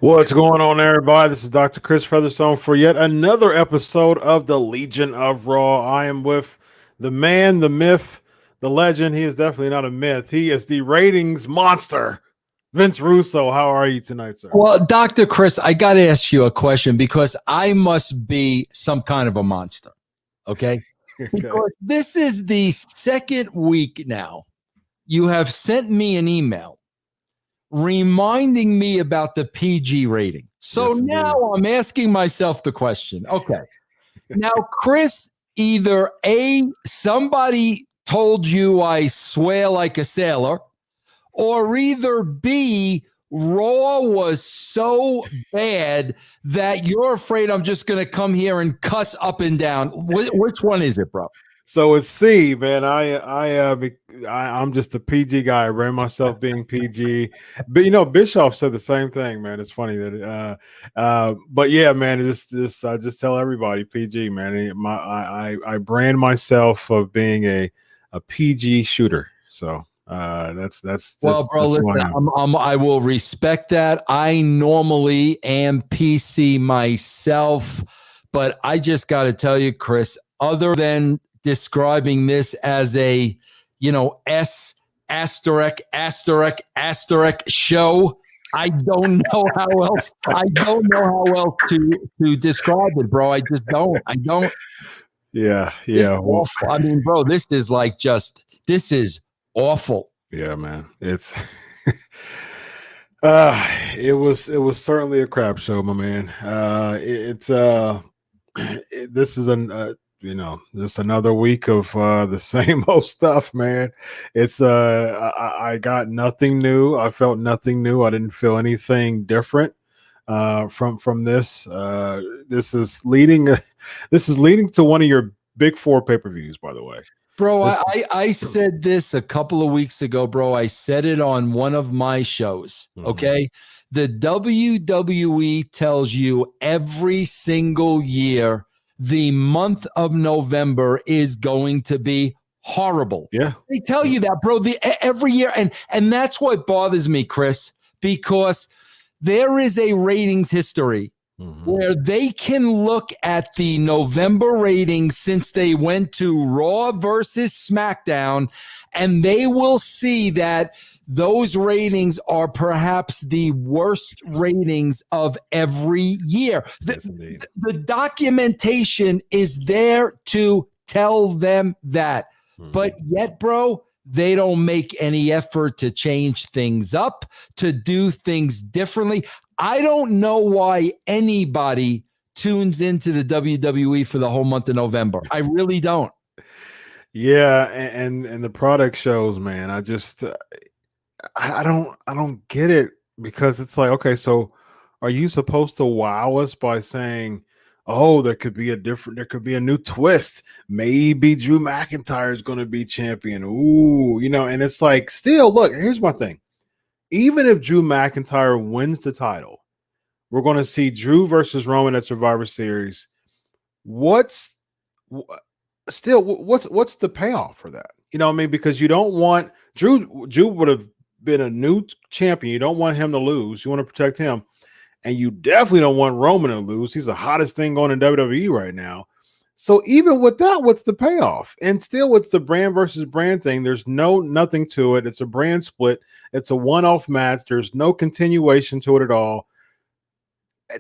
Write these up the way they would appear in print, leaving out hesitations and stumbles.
What's going on, everybody? This is Dr. Chris Featherstone for yet another episode of the Legion of Raw. I am with the man, the myth, the legend. He is definitely not a myth. He is the ratings monster, Vince Russo. How are you tonight, sir? Well, Dr. Chris, I got to ask you a question because I must be some kind of a monster, okay? Because this is the second week now. You have sent me an email reminding me about the PG rating. So Yes, now I'm asking myself the question, okay, now, Chris, either A, somebody told you I swear like a sailor, or either B, Raw was so bad that you're afraid I'm just going to come here and cuss up and down. Which one is it, bro? So it's C, man. I'm just a PG guy. I ran myself being PG, but Bischoff said the same thing, man. It's funny that, but yeah, man. I just tell everybody PG, man. I brand myself of being a PG shooter. So that's well, bro. that's listen, I will respect that. I normally am PC myself, but I just got to tell you, Chris. Other than describing this as a, S asterisk show. I don't know how else. I don't know how else to describe it, bro. I just don't. I don't. Yeah. Well, I mean, bro, this is awful. Yeah, man. It's it was certainly a crap show, my man. This is just another week of the same old stuff, man. It's I got nothing new. I felt nothing new. I didn't feel anything different from this. This is leading to one of your big four pay-per-views, by the way. Bro, I said this a couple of weeks ago, bro. I said it on one of my shows, okay? The WWE tells you every single year the month of November is going to be horrible. Yeah. They tell you that, bro, every year. And that's what bothers me, Chris, because there is a ratings history where they can look at the November ratings since they went to Raw versus SmackDown, and they will see that those ratings are perhaps the worst ratings of every year. The documentation is there to tell them that. But yet, bro, they don't make any effort to change things up, to do things differently. I don't know why anybody tunes into the WWE for the whole month of November. I really don't. Yeah, and the product shows, man. I just I don't get it, because it's like, okay, so are you supposed to wow us by saying, oh, there could be a new twist. Maybe Drew McIntyre is going to be champion. Ooh, and it's like, still, look, here's my thing. Even if Drew McIntyre wins the title, we're going to see Drew versus Roman at Survivor Series. What's the payoff for that? You know what I mean? Because you don't want Drew would have been a new champion. You don't want him to lose. You want to protect him. And you definitely don't want Roman to lose. He's the hottest thing going in WWE right now. So even with that, what's the payoff? And still, it's the brand versus brand thing. There's nothing to it. It's a brand split. It's a one-off match. There's no continuation to it at all.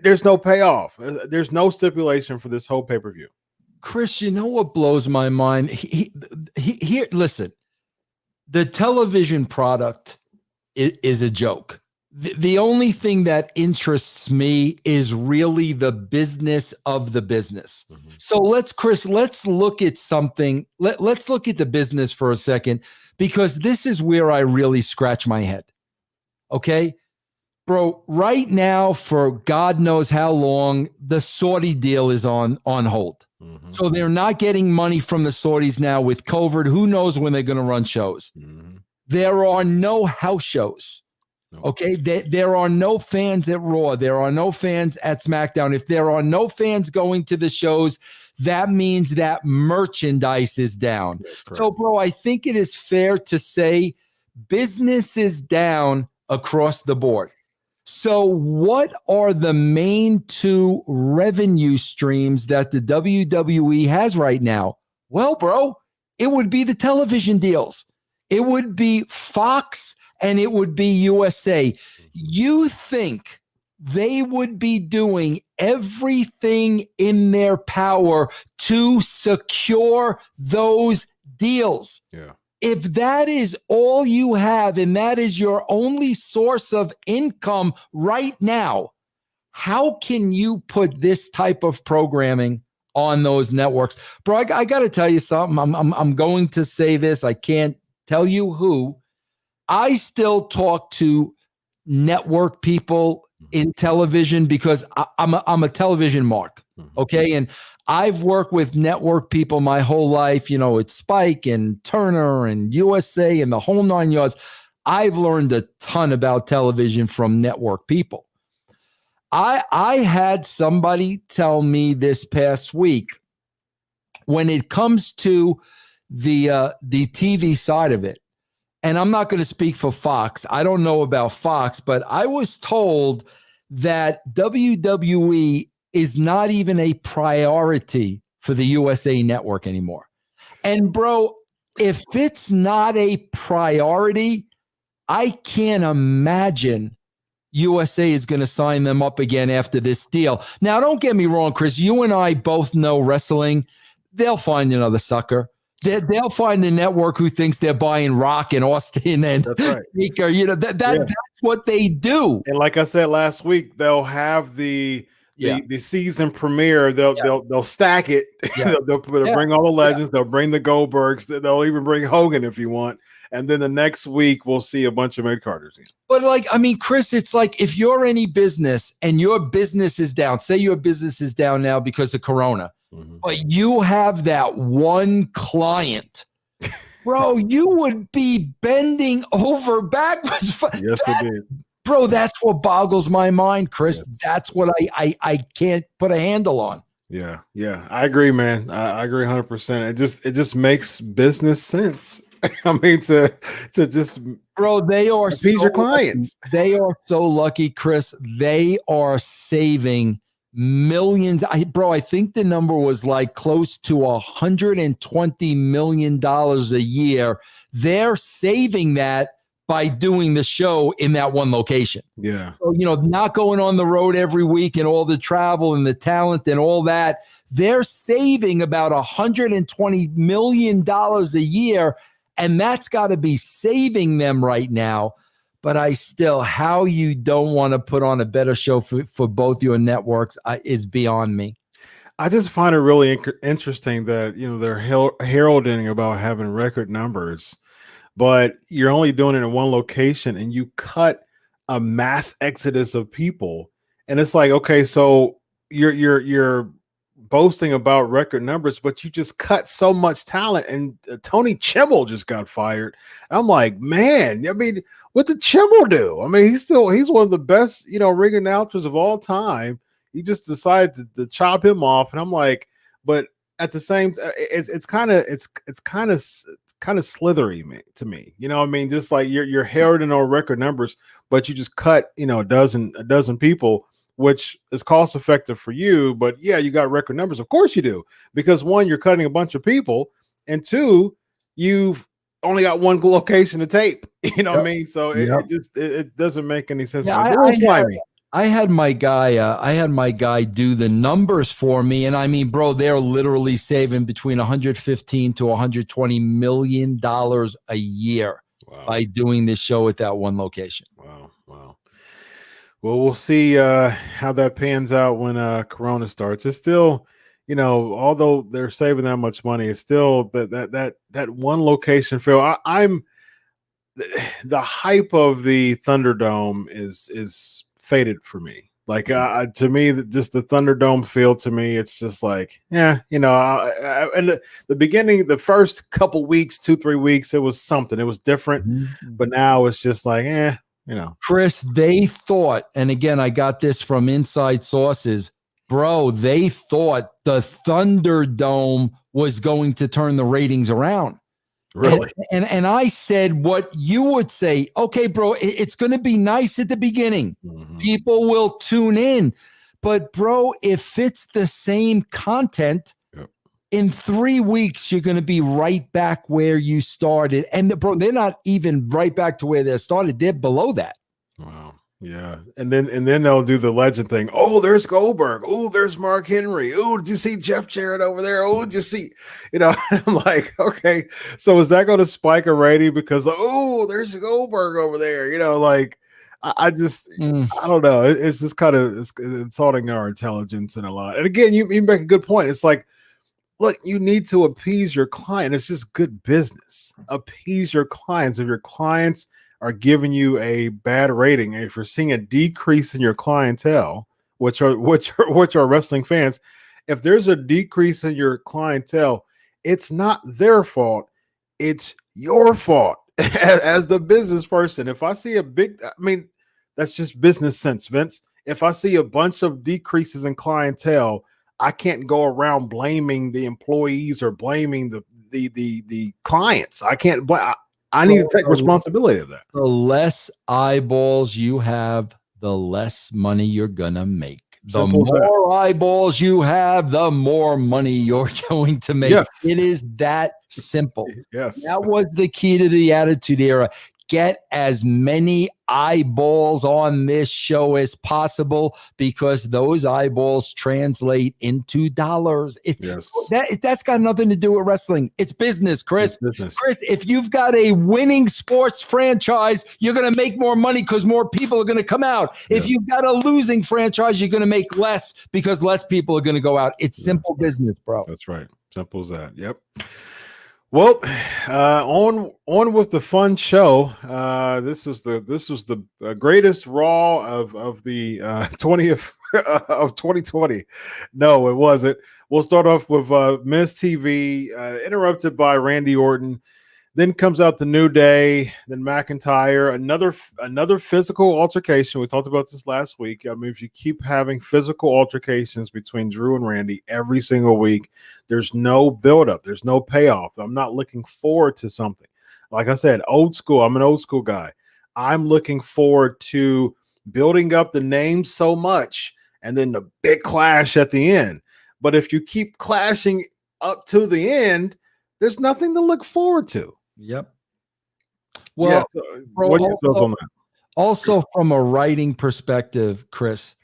There's no payoff. There's no stipulation for this whole pay-per-view. Chris, you know what blows my mind? Here, listen, the television product is a joke. The only thing that interests me is really the business of the business. So let's look at something. Let's look at the business for a second, because this is where I really scratch my head. Okay, bro, right now, for God knows how long, the Saudi deal is on hold. So they're not getting money from the Saudis now with COVID. Who knows when they're going to run shows? There are no house shows. Okay, there are no fans at Raw. There are no fans at SmackDown. If there are no fans going to the shows, that means that merchandise is down. So, bro, I think it is fair to say business is down across the board. So what are the main two revenue streams that the WWE has right now? Well, bro, it would be the television deals. It would be Fox and it would be USA. You think they would be doing everything in their power to secure those deals? Yeah. If that is all you have and that is your only source of income right now, how can you put this type of programming on those networks? Bro, I got to tell you something. I'm going to say this. I can't tell you who. I still talk to network people in television because I'm a television mark. Okay. And I've worked with network people my whole life. You know, it's Spike and Turner and USA and the whole 9 yards. I've learned a ton about television from network people. I had somebody tell me this past week, when it comes to the TV side of it, and I'm not going to speak for Fox. I don't know about Fox, but I was told that WWE is not even a priority for the USA Network anymore. And bro, if it's not a priority, I can't imagine USA is going to sign them up again after this deal. Now, don't get me wrong, Chris. You and I both know wrestling. They'll find another sucker. They'll find the network who thinks they're buying Rock and Austin and Taker. You know, that's what they do. And like I said last week, they'll have the season premiere. They'll stack it. Yeah. they'll bring all the legends. They'll bring the Goldbergs. They'll even bring Hogan if you want. And then the next week we'll see a bunch of mid-carders. But like, I mean, Chris, it's like if you're any business and your business is down, say your business is down now because of Corona, but you have that one client, bro, you would be bending over backwards. Yes, it is. Bro, that's what boggles my mind, Chris. Yes. That's what I can't put a handle on. Yeah. I agree, man. I agree 100%. It just makes business sense. I mean, to just, bro, they are appease your clients. They are so lucky, Chris. They are saving millions. I think the number was like close to $120 million a year. They're saving that by doing the show in that one location. Yeah. So, you know, not going on the road every week and all the travel and the talent and all that. They're saving about $120 million a year. And that's got to be saving them right now. But how you don't want to put on a better show for both your networks is beyond me. I just find it really interesting that, you know, they're heralding about having record numbers, but you're only doing it in one location and you cut a mass exodus of people. And it's like, okay, so you're boasting about record numbers, but you just cut so much talent. And Tony Chimmel just got fired. I'm like, man, I mean, what did Chimmel do? I mean, he's one of the best, you know, ring announcers of all time. You just decided to chop him off. And I'm like, but at the same time, it's kind of slithery to me. You know what I mean? Just like you're heralding on record numbers, but you just cut, you know, a dozen people, which is cost effective for you. But yeah, you got record numbers. Of course you do. Because one, you're cutting a bunch of people. And two, you've only got one location to tape. You know what I mean? So it doesn't make any sense. Yeah, I had my guy do the numbers for me. And I mean, bro, they're literally saving between $115 to $120 million a year by doing this show at that one location. Wow. Well, we'll see how that pans out when Corona starts. It's still, you know, although they're saving that much money, it's still that one location feel. I'm the hype of the Thunderdome is faded for me. Like to me, just the Thunderdome feel to me, it's just like, yeah, you know. And the beginning, the first couple weeks, 2-3 weeks, it was something. It was different, but now it's just like, you know. Chris, they thought, and again, I got this from inside sources, bro, they thought the Thunderdome was going to turn the ratings around. Really? And I said what you would say. Okay, bro, it's going to be nice at the beginning. People will tune in. But, bro, if it's the same content, in 3 weeks, you're going to be right back where you started. And, bro, they're not even right back to where they started. They're below that. Wow. Yeah. And then they'll do the legend thing. Oh, there's Goldberg. Oh, there's Mark Henry. Oh, did you see Jeff Jarrett over there? Oh, did you see, I'm like, okay, so is that going to spike a rating because, oh, there's Goldberg over there? I don't know. It's just kind of it's insulting our intelligence and a lot. And again, you make a good point. It's like, look, you need to appease your client. It's just good business. Appease your clients. If your clients are giving you a bad rating, and if you're seeing a decrease in your clientele, which are wrestling fans, if there's a decrease in your clientele, it's not their fault. It's your fault as the business person. If I see that's just business sense, Vince. If I see a bunch of decreases in clientele, I can't go around blaming the employees or blaming the clients. I can't blame. I need to take responsibility of that. The less eyeballs you have, the less money you're gonna make. The more eyeballs you have, the more money you're going to make. Yes. It is that simple. Yes. That was the key to the Attitude Era. Get as many eyeballs on this show as possible because those eyeballs translate into dollars. That's got nothing to do with wrestling. It's business, Chris. It's business. Chris, if you've got a winning sports franchise, you're going to make more money because more people are going to come out. If you've got a losing franchise, you're going to make less because less people are going to go out. It's simple business, bro. That's right. Simple as that. Yep. Well, on with the fun show. This was the greatest Raw of the 20th of 2020. No, it wasn't. We'll start off with Miz TV, interrupted by Randy Orton. Then comes out the New Day, then McIntyre, another physical altercation. We talked about this last week. I mean, if you keep having physical altercations between Drew and Randy every single week, there's no buildup. There's no payoff. I'm not looking forward to something. Like I said, old school. I'm an old school guy. I'm looking forward to building up the name so much and then the big clash at the end. But if you keep clashing up to the end, there's nothing to look forward to. Yep. Well, what are your thoughts on that? Also, from a writing perspective, Chris,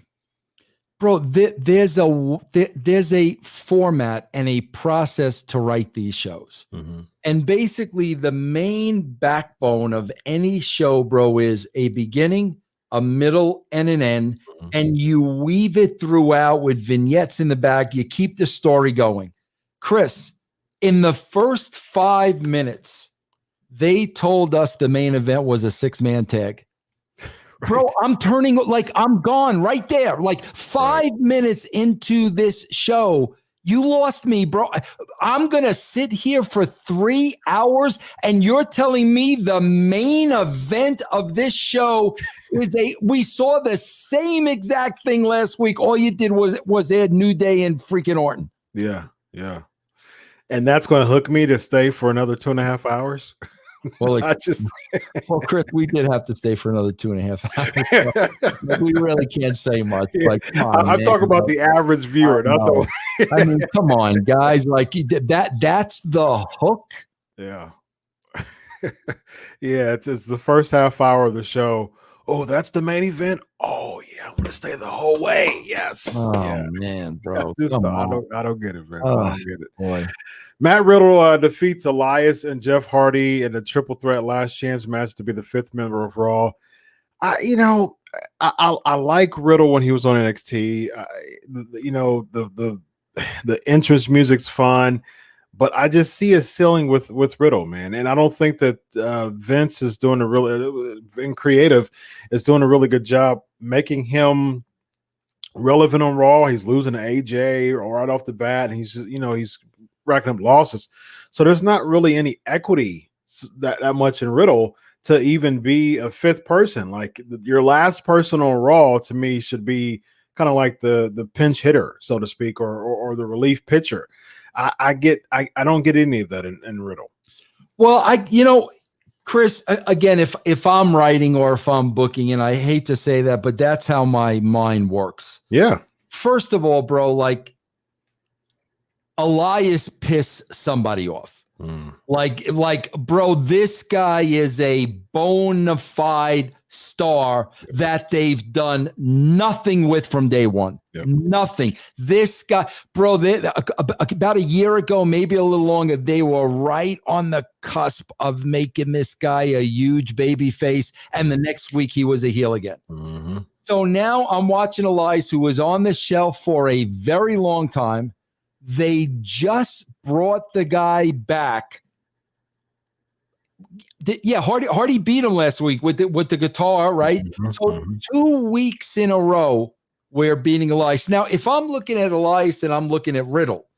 bro, there's a format and a process to write these shows. Mm-hmm. And basically, the main backbone of any show, bro, is a beginning, a middle, and an end. Mm-hmm. And you weave it throughout with vignettes in the back. You keep the story going. Chris, in the first 5 minutes, they told us the main event was a 6-man tag. Right. Bro, I'm turning like I'm gone right there. Like 5 minutes into this show, you lost me, bro. I'm going to sit here for 3 hours and you're telling me the main event of this show is we saw the same exact thing last week. All you did was add New Day and freaking Orton. Yeah. Yeah. And that's going to hook me to stay for another 2.5 hours. Well, Chris, we did have to stay for another 2.5 hours. So we really can't say much. Like, I'm talking about the average viewer. I mean, come on, guys. Like that's the hook. Yeah. Yeah. It's the first half hour of the show. Oh, that's the main event. Oh yeah, I'm gonna stay the whole way. Yes. Oh man, bro. I don't get it, Vince. I don't get it. Boy. Matt Riddle defeats Elias and Jeff Hardy in a triple threat last chance match to be the 5th member of Raw. I like Riddle when he was on NXT. The entrance music's fun, but I just see a ceiling with Riddle, man. And I don't think that Vince is doing creative is doing a really good job making him relevant on Raw. He's losing to AJ right off the bat, and he's racking up losses. So there's not really any equity that much in Riddle to even be a 5th person. Like your last person on Raw to me should be kind of like the pinch hitter, so to speak, or the relief pitcher. I don't get any of that in Riddle. Well, Chris, again, if I'm writing or if I'm booking, and I hate to say that, but that's how my mind works. Yeah. First of all, bro, like Elias pissed somebody off. Like, bro, this guy is a bona fide star that they've done nothing with from day one. Yep. Nothing. This guy, bro, about a year ago, maybe a little longer, they were right on the cusp of making this guy a huge baby face. And the next week he was a heel again. Mm-hmm. So now I'm watching Elias, who was on the shelf for a very long time. They just brought the guy back. Yeah, Hardy beat him last week with the guitar, right? Mm-hmm. So 2 weeks in a row, we're beating Elias. Now, if I'm looking at Elias and I'm looking at Riddle,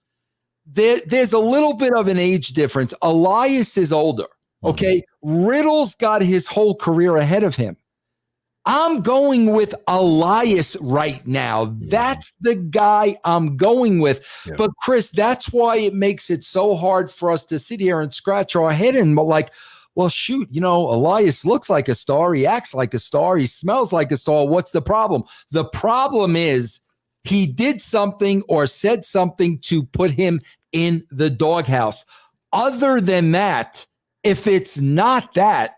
there's a little bit of an age difference. Elias is older, okay? Riddle's got his whole career ahead of him. I'm going with Elias right now. That's the guy I'm going with. Yeah. But Chris, that's why it makes it so hard for us to sit here and scratch our head and like, well, shoot, Elias looks like a star. He acts like a star. He smells like a star. What's the problem? The problem is he did something or said something to put him in the doghouse. Other than that, if it's not that,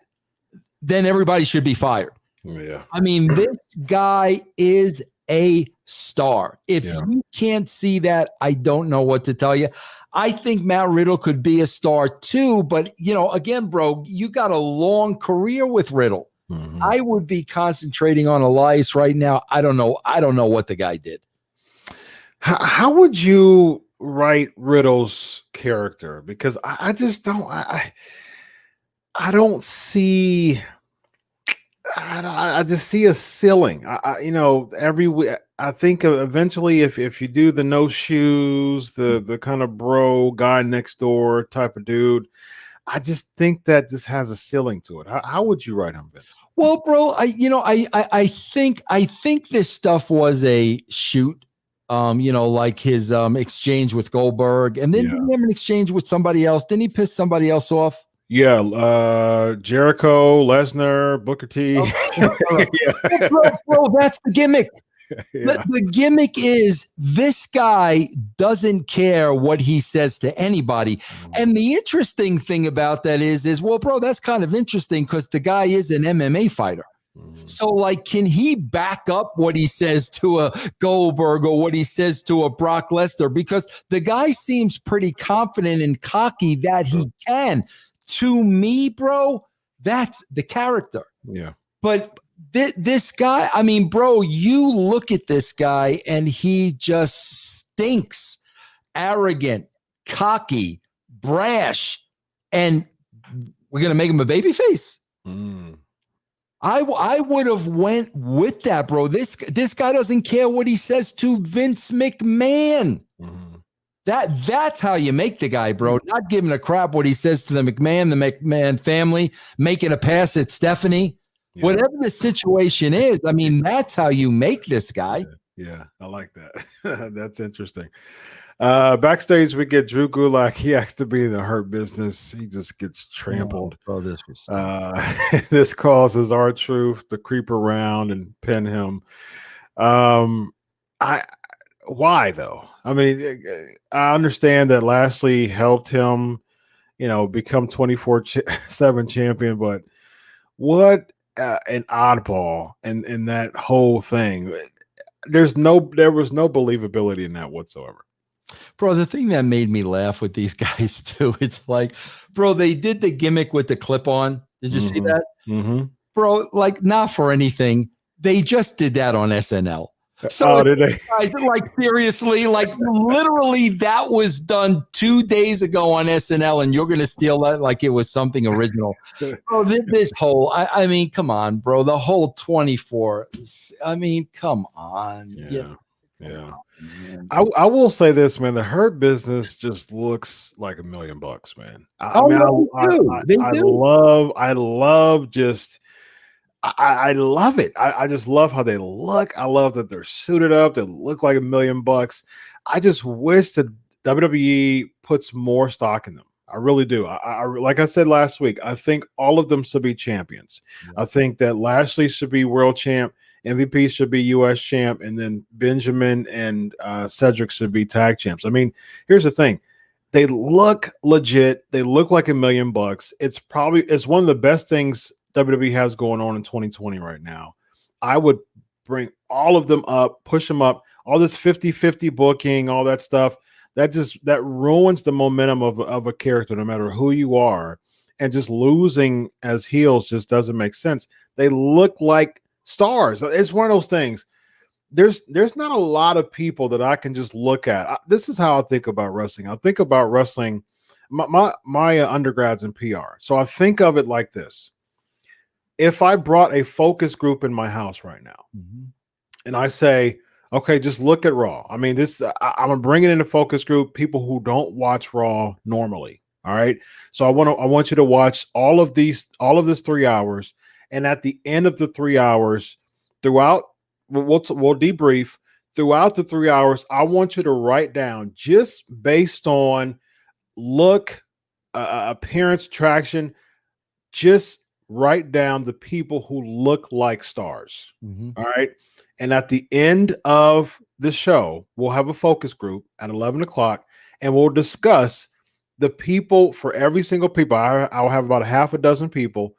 then everybody should be fired. Yeah. I mean, this guy is a star. If you can't see that, I don't know what to tell you. I think Matt Riddle could be a star too, but again, bro, you got a long career with Riddle. Mm-hmm. I would be concentrating on Elias right now. I don't know what the guy did. How would you write Riddle's character? Because I just don't. I don't see. I just see a ceiling. Every week. I think eventually, if you do the no shoes, the kind of bro guy next door type of dude, I just think that this has a ceiling to it. How would you write him, Vince? Well, bro, I think this stuff was a shoot. Like his exchange with Goldberg, and then didn't he have an exchange with somebody else? Didn't he piss somebody else off? Yeah, Jericho, Lesnar, Booker T. Bro, that's the gimmick. Yeah. The gimmick is this guy doesn't care what he says to anybody. Mm-hmm. And the interesting thing about that is, well, bro, that's kind of interesting because the guy is an MMA fighter. Mm-hmm. So, like, can he back up what he says to a Goldberg or what he says to a Brock Lesnar? Because the guy seems pretty confident and cocky that he can. To me, bro, that's the character. Yeah. But this guy, I mean, bro, you look at this guy and he just stinks. Arrogant, cocky, brash, and we're going to make him a babyface. Mm. I would have went with that, bro. This guy doesn't care what he says to Vince McMahon. Mm-hmm. That's how you make the guy, bro. Not giving a crap what he says to the McMahon family, making a pass at Stephanie. Yeah. Whatever the situation is, I mean, that's how you make this guy. Yeah, I like that. That's interesting. Backstage, we get Drew Gulak. He has to be in the Hurt Business. He just gets trampled. Oh, this was this causes R-Truth to creep around and pin him. Why though? I mean, I understand that Lashley helped him, become 24/7 champion, but what an oddball in that whole thing. There was no believability in that whatsoever. Bro, the thing that made me laugh with these guys too, it's like, bro, they did the gimmick with the clip-on. Did you see that? Mm-hmm. Bro, like, not for anything. They just did that on SNL. So did they? Guys, like, seriously, like, literally that was done 2 days ago on SNL, and you're going to steal that like it was something original. Bro, this whole, I mean, come on, bro. The whole 24, I mean, come on. Yeah. I will say this, man. The Hurt Business just looks like $1 million, man. I love just. I love it. I just love how they look. I love that they're suited up. They look like $1 million. I just wish that WWE puts more stock in them. I really do. Like I said last week, I think all of them should be champions. Yeah. I think that Lashley should be world champ, MVP should be U.S. champ, and then Benjamin and Cedric should be tag champs. I mean, here's the thing. They look legit. They look like $1,000,000. It's one of the best things WWE has going on in 2020 right now. I would bring all of them up, push them up, all this 50-50 booking, all that stuff. That ruins the momentum of a character, no matter who you are. And just losing as heels just doesn't make sense. They look like stars. It's one of those things. There's not a lot of people that I can just look at. This is how I think about wrestling. I think about wrestling, my undergrads in PR. So I think of it like this. If I brought a focus group in my house right now, and I say, okay, just look at Raw. I mean, I'm bringing in a focus group, people who don't watch Raw normally. All right. So I want you to watch all of this 3 hours. And at the end of the 3 hours, we'll debrief. Throughout the 3 hours, I want you to write down, just based on look, appearance, traction, just write down the people who look like stars. All right. And at the end of the show, we'll have a focus group at 11 o'clock, and we'll discuss the people for every single people. I'll have about a half a dozen people.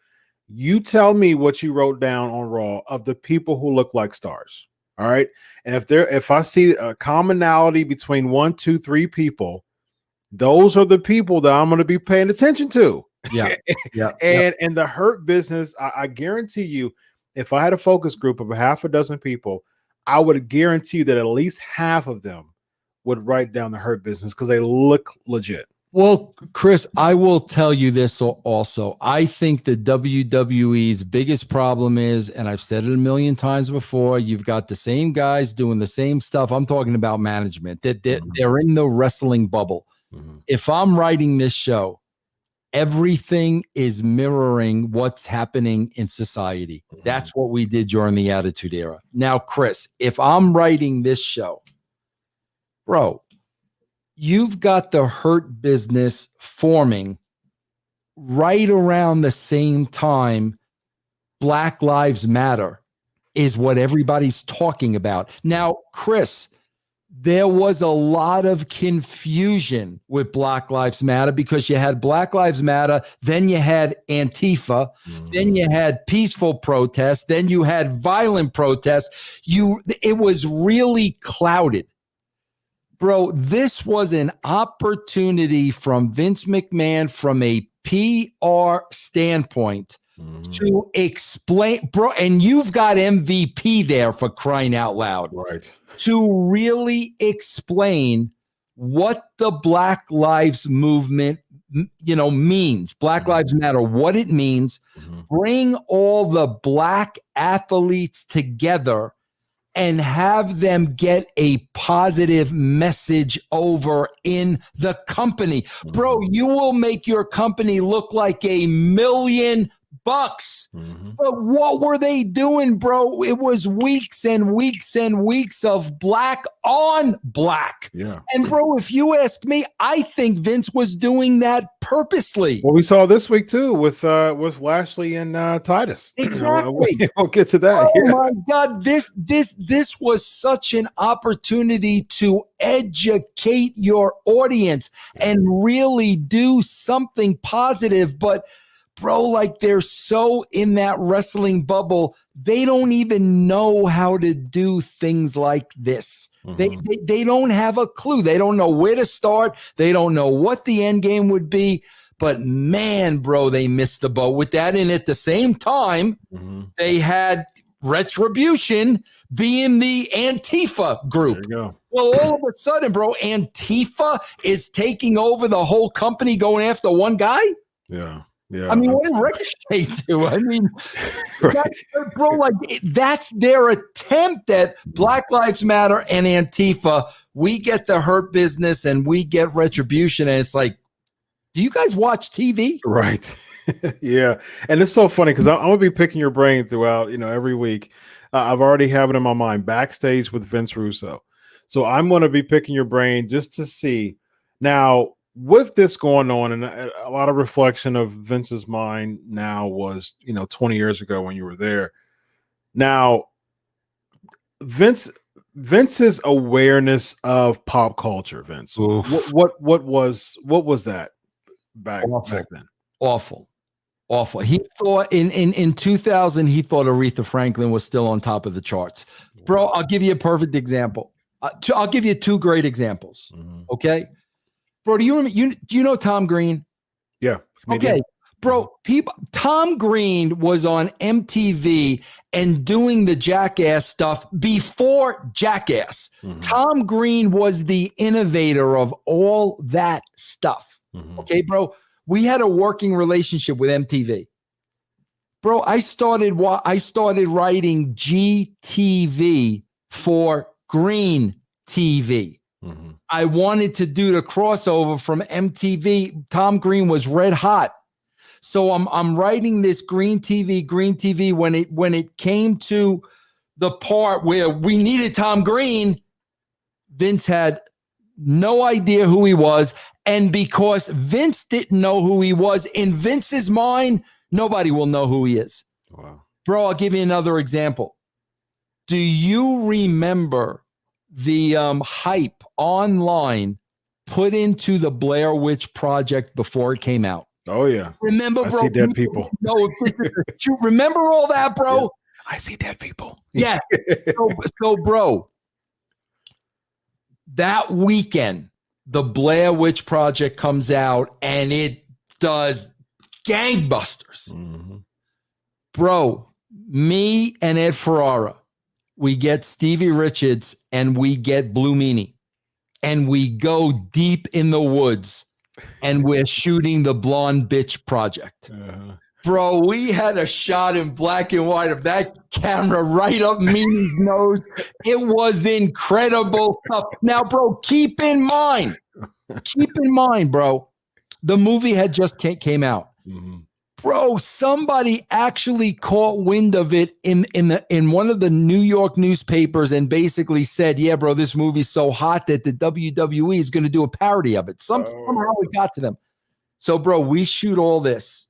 You tell me what you wrote down on Raw of the people who look like stars. All right. And if I see a commonality between 1, 2, 3 people, those are the people that I'm going to be paying attention to. Yeah. And the Hurt Business, I guarantee you, if I had a focus group of a half a dozen people, I would guarantee that at least half of them would write down the Hurt Business because they look legit. Well, Chris, I will tell you this also. I think the WWE's biggest problem is, and I've said it a million times before, you've got the same guys doing the same stuff. I'm talking about management. They're in the wrestling bubble. If I'm writing this show, everything is mirroring what's happening in society. That's what we did during the Attitude Era. Now, Chris, if I'm writing this show, bro, you've got the Hurt Business forming right around the same time Black Lives Matter is what everybody's talking about. Now, Chris, there was a lot of confusion with Black Lives Matter because you had Black Lives Matter, then you had Antifa, then you had peaceful protests, then you had violent protests. It was really clouded. Bro, this was an opportunity from Vince McMahon from a PR standpoint to explain, bro, and you've got MVP there for crying out loud. Right. To really explain what the Black Lives Movement, means. Black Lives Matter, what it means. Bring all the Black athletes together and have them get a positive message over in the company. Bro, you will make your company look like $1,000,000. But what were they doing, bro? It was weeks and weeks and weeks of black on black. Yeah. And bro, if you ask me, I think Vince was doing that purposely. Well, we saw this week too with Lashley and Titus. Exactly. We'll get to that. Oh my God, this was such an opportunity to educate your audience and really do something positive. But bro, like they're so in that wrestling bubble, they don't even know how to do things like this. They don't have a clue. They don't know where to start. They don't know what the end game would be. But man, bro, they missed the boat with that. And at the same time, they had Retribution being the Antifa group. There you go. Well, all of a sudden, bro, Antifa is taking over the whole company going after one guy? Yeah. Yeah, I mean, what did Ricochet do? I mean, right. bro, like that's their attempt at Black Lives Matter and Antifa. We get the Hurt Business and we get Retribution. And it's like, do you guys watch TV? Right. Yeah. And it's so funny because I'm going to be picking your brain throughout, every week. I've already have it in my mind, backstage with Vince Russo. So I'm going to be picking your brain just to see. Now, with this going on, and a lot of reflection of Vince's mind now was, 20 years ago when you were there. Now, Vince Vince's awareness of pop culture, Vince. Oof. What was that back then? Awful. He thought in 2000, he thought Aretha Franklin was still on top of the charts. Bro, I'll give you a perfect example. I'll give you two great examples. Mm-hmm. Okay. Bro, do you know Tom Green? Yeah. Okay. Bro, Tom Green was on MTV and doing the Jackass stuff before Jackass. Mm-hmm. Tom Green was the innovator of all that stuff. Mm-hmm. Okay, bro. We had a working relationship with MTV. Bro, I started writing GTV for Green TV. Mm-hmm. I wanted to do the crossover from MTV. Tom Green was red hot. So I'm writing this Green TV. When it came to the part where we needed Tom Green, Vince had no idea who he was. And because Vince didn't know who he was, in Vince's mind, nobody will know who he is. Wow. Bro, I'll give you another example. Do you remember the hype online put into the Blair Witch Project before it came out? Oh, yeah. Remember, bro? I see dead people. No, you remember all that, bro? Yeah. I see dead people. Yeah. So, bro, that weekend, the Blair Witch Project comes out and it does gangbusters. Mm-hmm. Bro, me and Ed Ferrara, we get Stevie Richards and we get Blue Meanie, and we go deep in the woods and we're shooting the Blonde Bitch Project. Uh-huh. Bro, we had a shot in black and white of that camera right up Meanie's nose. It was incredible stuff. Now, bro, keep in mind, bro, the movie had just came out. Mm-hmm. Bro, somebody actually caught wind of it in one of the New York newspapers and basically said, yeah, bro, this movie's so hot that the WWE is going to do a parody of it. Somehow it got to them. So, bro, we shoot all this.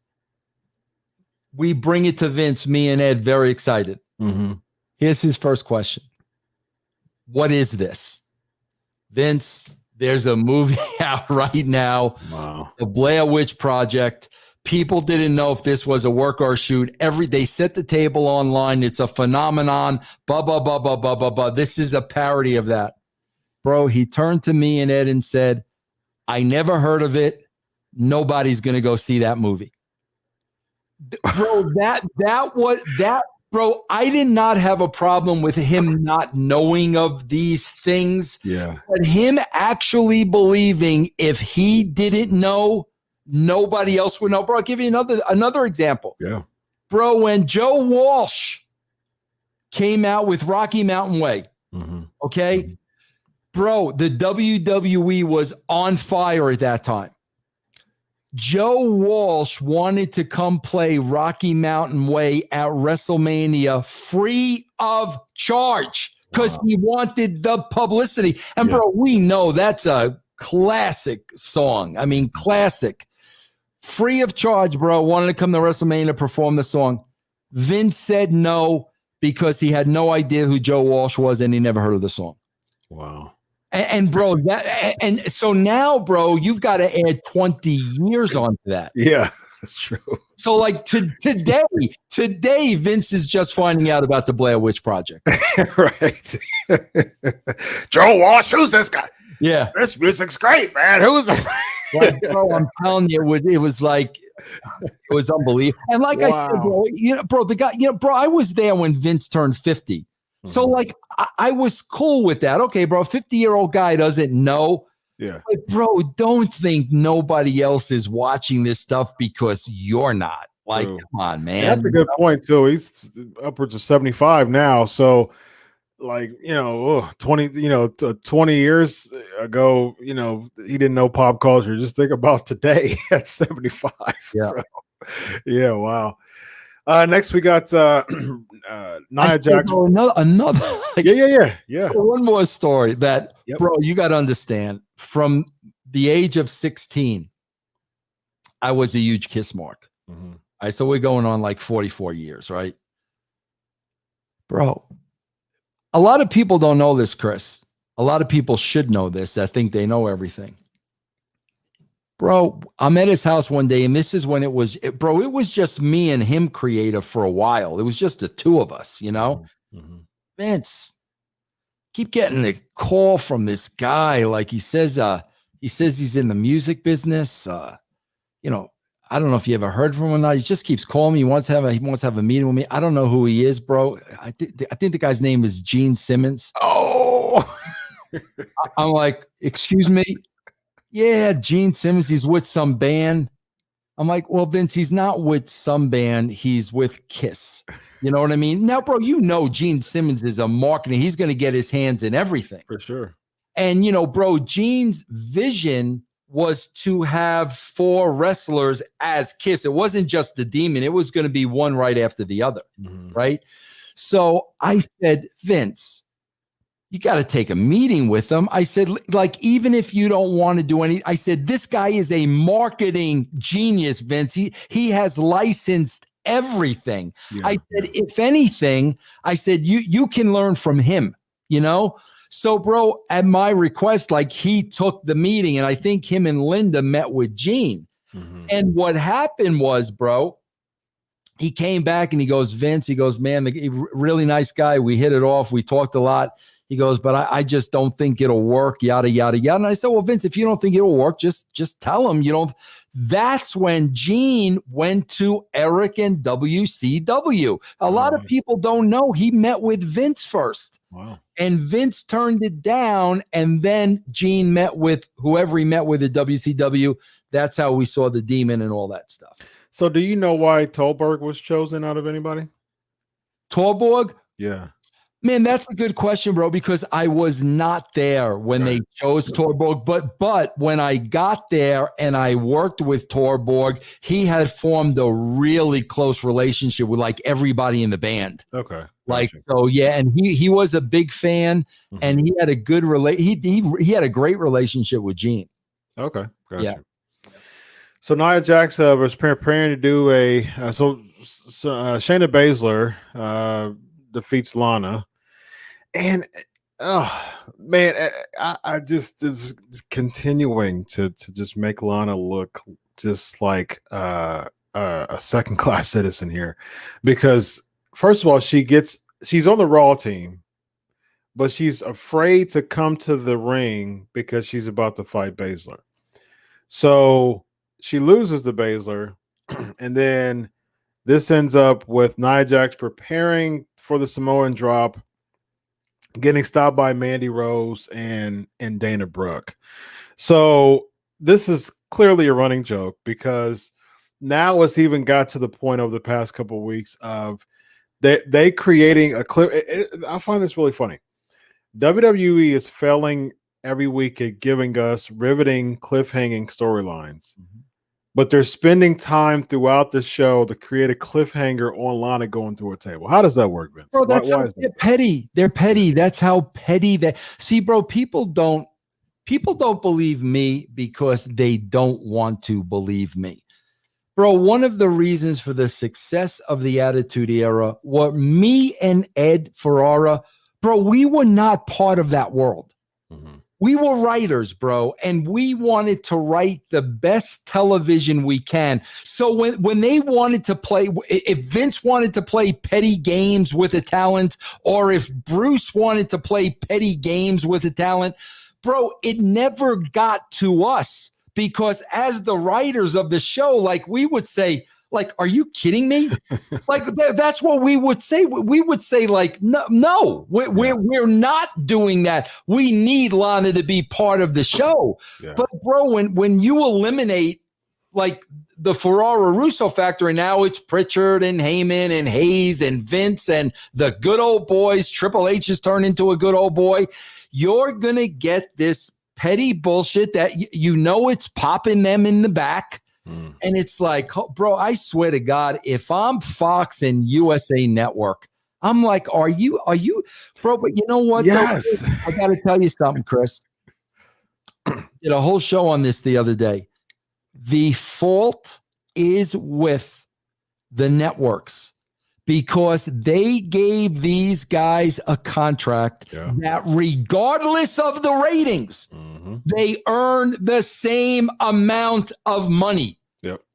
We bring it to Vince, me and Ed, very excited. Mm-hmm. Here's his first question. What is this? Vince, there's a movie out right now. Wow. The Blair Witch Project. People didn't know if this was a work or a shoot. They set the table online. It's a phenomenon. This is a parody of that. Bro, he turned to me and Ed and said, I never heard of it. Nobody's going to go see that movie. Bro, bro, I did not have a problem with him not knowing of these things. Yeah. But him actually believing if he didn't know, nobody else would know. Bro, I'll give you another example. Yeah. Bro, when Joe Walsh came out with Rocky Mountain Way, mm-hmm. Okay? Mm-hmm. Bro, the WWE was on fire at that time. Joe Walsh wanted to come play Rocky Mountain Way at WrestleMania free of charge because he wanted the publicity. And bro, we know that's a classic song. I mean, classic. Free of charge, bro. Wanted to come to WrestleMania to perform the song. Vince said no because he had no idea who Joe Walsh was and he never heard of the song. Wow. And bro, so now, bro, you've got to add 20 years onto that. Yeah, that's true. So like today, Vince is just finding out about the Blair Witch Project. Right. Joe Walsh, who's this guy? Yeah. This music's great, man. Who's this? Like, bro, I'm telling you, it was unbelievable. And like I said, bro, the guy, bro, I was there when Vince turned 50. So like I was cool with that. Okay, bro, 50-year-old guy doesn't know. Yeah. But bro, don't think nobody else is watching this stuff because you're not. Like, come on, man. That's a good point too. He's upwards of 75 now. So like, 20 years ago, he didn't know pop culture. Just think about today at 75. Yeah. So, yeah, wow. Next we got Nia Jax. Another yeah. One more story that, bro, you got to understand. From the age of 16, I was a huge Kiss mark. Mm-hmm. All right, so we're going on like 44 years, right? Bro, a lot of people don't know this, Chris. A lot of people should know this that think they know everything. Bro, I'm at his house one day, and this is when it was just me and him creative for a while. It was just the two of us, you know? Mm-hmm. Vince, keep getting a call from this guy. Like he says he's in the music business. You know, I don't know if you ever heard from him or not. He just keeps calling me. He wants to have a meeting with me. I don't know who he is, bro. I think the guy's name is Gene Simmons. Oh, I'm like, excuse me? Yeah, Gene Simmons. He's with some band. I'm like, well, Vince, he's not with some band. He's with Kiss. You know what I mean? Now, bro, you know Gene Simmons is a marketing. He's going to get his hands in everything. for sure. And, you know, bro, Gene's vision was to have 4 wrestlers as Kiss. It wasn't just the Demon. It was going to be one right after the other, right? So I said, Vince, you got to take a meeting with them. I said, like, even if you don't want to do any, I said, this guy is a marketing genius, Vince. He has licensed everything. Yeah, I said, if anything, I said, you can learn from him, you know? So, bro, at my request, like, he took the meeting, and I think him and Linda met with Gene. And what happened was, bro, he came back and he goes, Vince, he goes, man, really nice guy. We hit it off. We talked a lot. He goes, but I just don't think it'll work, yada, yada, yada. And I said, well, Vince, if you don't think it'll work, just tell him you don't. That's when Gene went to Eric and WCW. A lot of people don't know he met with Vince first. Wow. And Vince turned it down. And then Gene met with whoever he met with at WCW. That's how we saw the Demon and all that stuff. So do you know why Tolberg was chosen out of anybody? Torborg? Yeah. Man, that's a good question, bro, because I was not there when they chose Torborg. But when I got there and I worked with Torborg, he had formed a really close relationship with like everybody in the band. Okay. Like, so yeah, and he was a big fan, and he had a good he had a great relationship with Gene. Okay. Gotcha. Yeah. So Nia Jax was preparing to do Shayna Baszler defeats Lana. And man, I just is continuing to just make Lana look just like a second-class citizen here, because first of all, she's on the Raw team, but she's afraid to come to the ring because she's about to fight Baszler. So she loses to Baszler, and then this ends up with Nia Jax preparing for the Samoan drop, getting stopped by Mandy Rose and Dana Brooke. So this is clearly a running joke, because now it's even got to the point over the past couple of weeks of they creating a clip. I find this really funny. WWE is failing every week at giving us riveting, cliffhanging storylines. But they're spending time throughout the show to create a cliffhanger on Lana going through a table. How does that work, Vince? Bro, that's why they're petty. They're petty. That's how petty they see, bro. People don't believe me because they don't want to believe me. Bro, one of the reasons for the success of the Attitude Era were me and Ed Ferrara. Bro, we were not part of that world. We were writers, bro, and we wanted to write the best television we can. So when they wanted to play, if Vince wanted to play petty games with a talent, or if Bruce wanted to play petty games with a talent, bro, it never got to us, because as the writers of the show, like, we would say, like, are you kidding me? Like, that's what we would say. We would say, like, no, we're not doing that. We need Lana to be part of the show. Yeah. But bro, when you eliminate like the Ferrara Russo factor, and now it's Pritchard and Heyman and Hayes and Vince and the good old boys, Triple H has turned into a good old boy, you're gonna get this petty bullshit that you know it's popping them in the back. And it's like, bro, I swear to God, if I'm Fox and USA Network, I'm like, are you, bro? But you know what? Yes. Though? I got to tell you something, Chris. did a whole show on this the other day. The fault is with the networks because they gave these guys a contract that regardless of the ratings, they earn the same amount of money.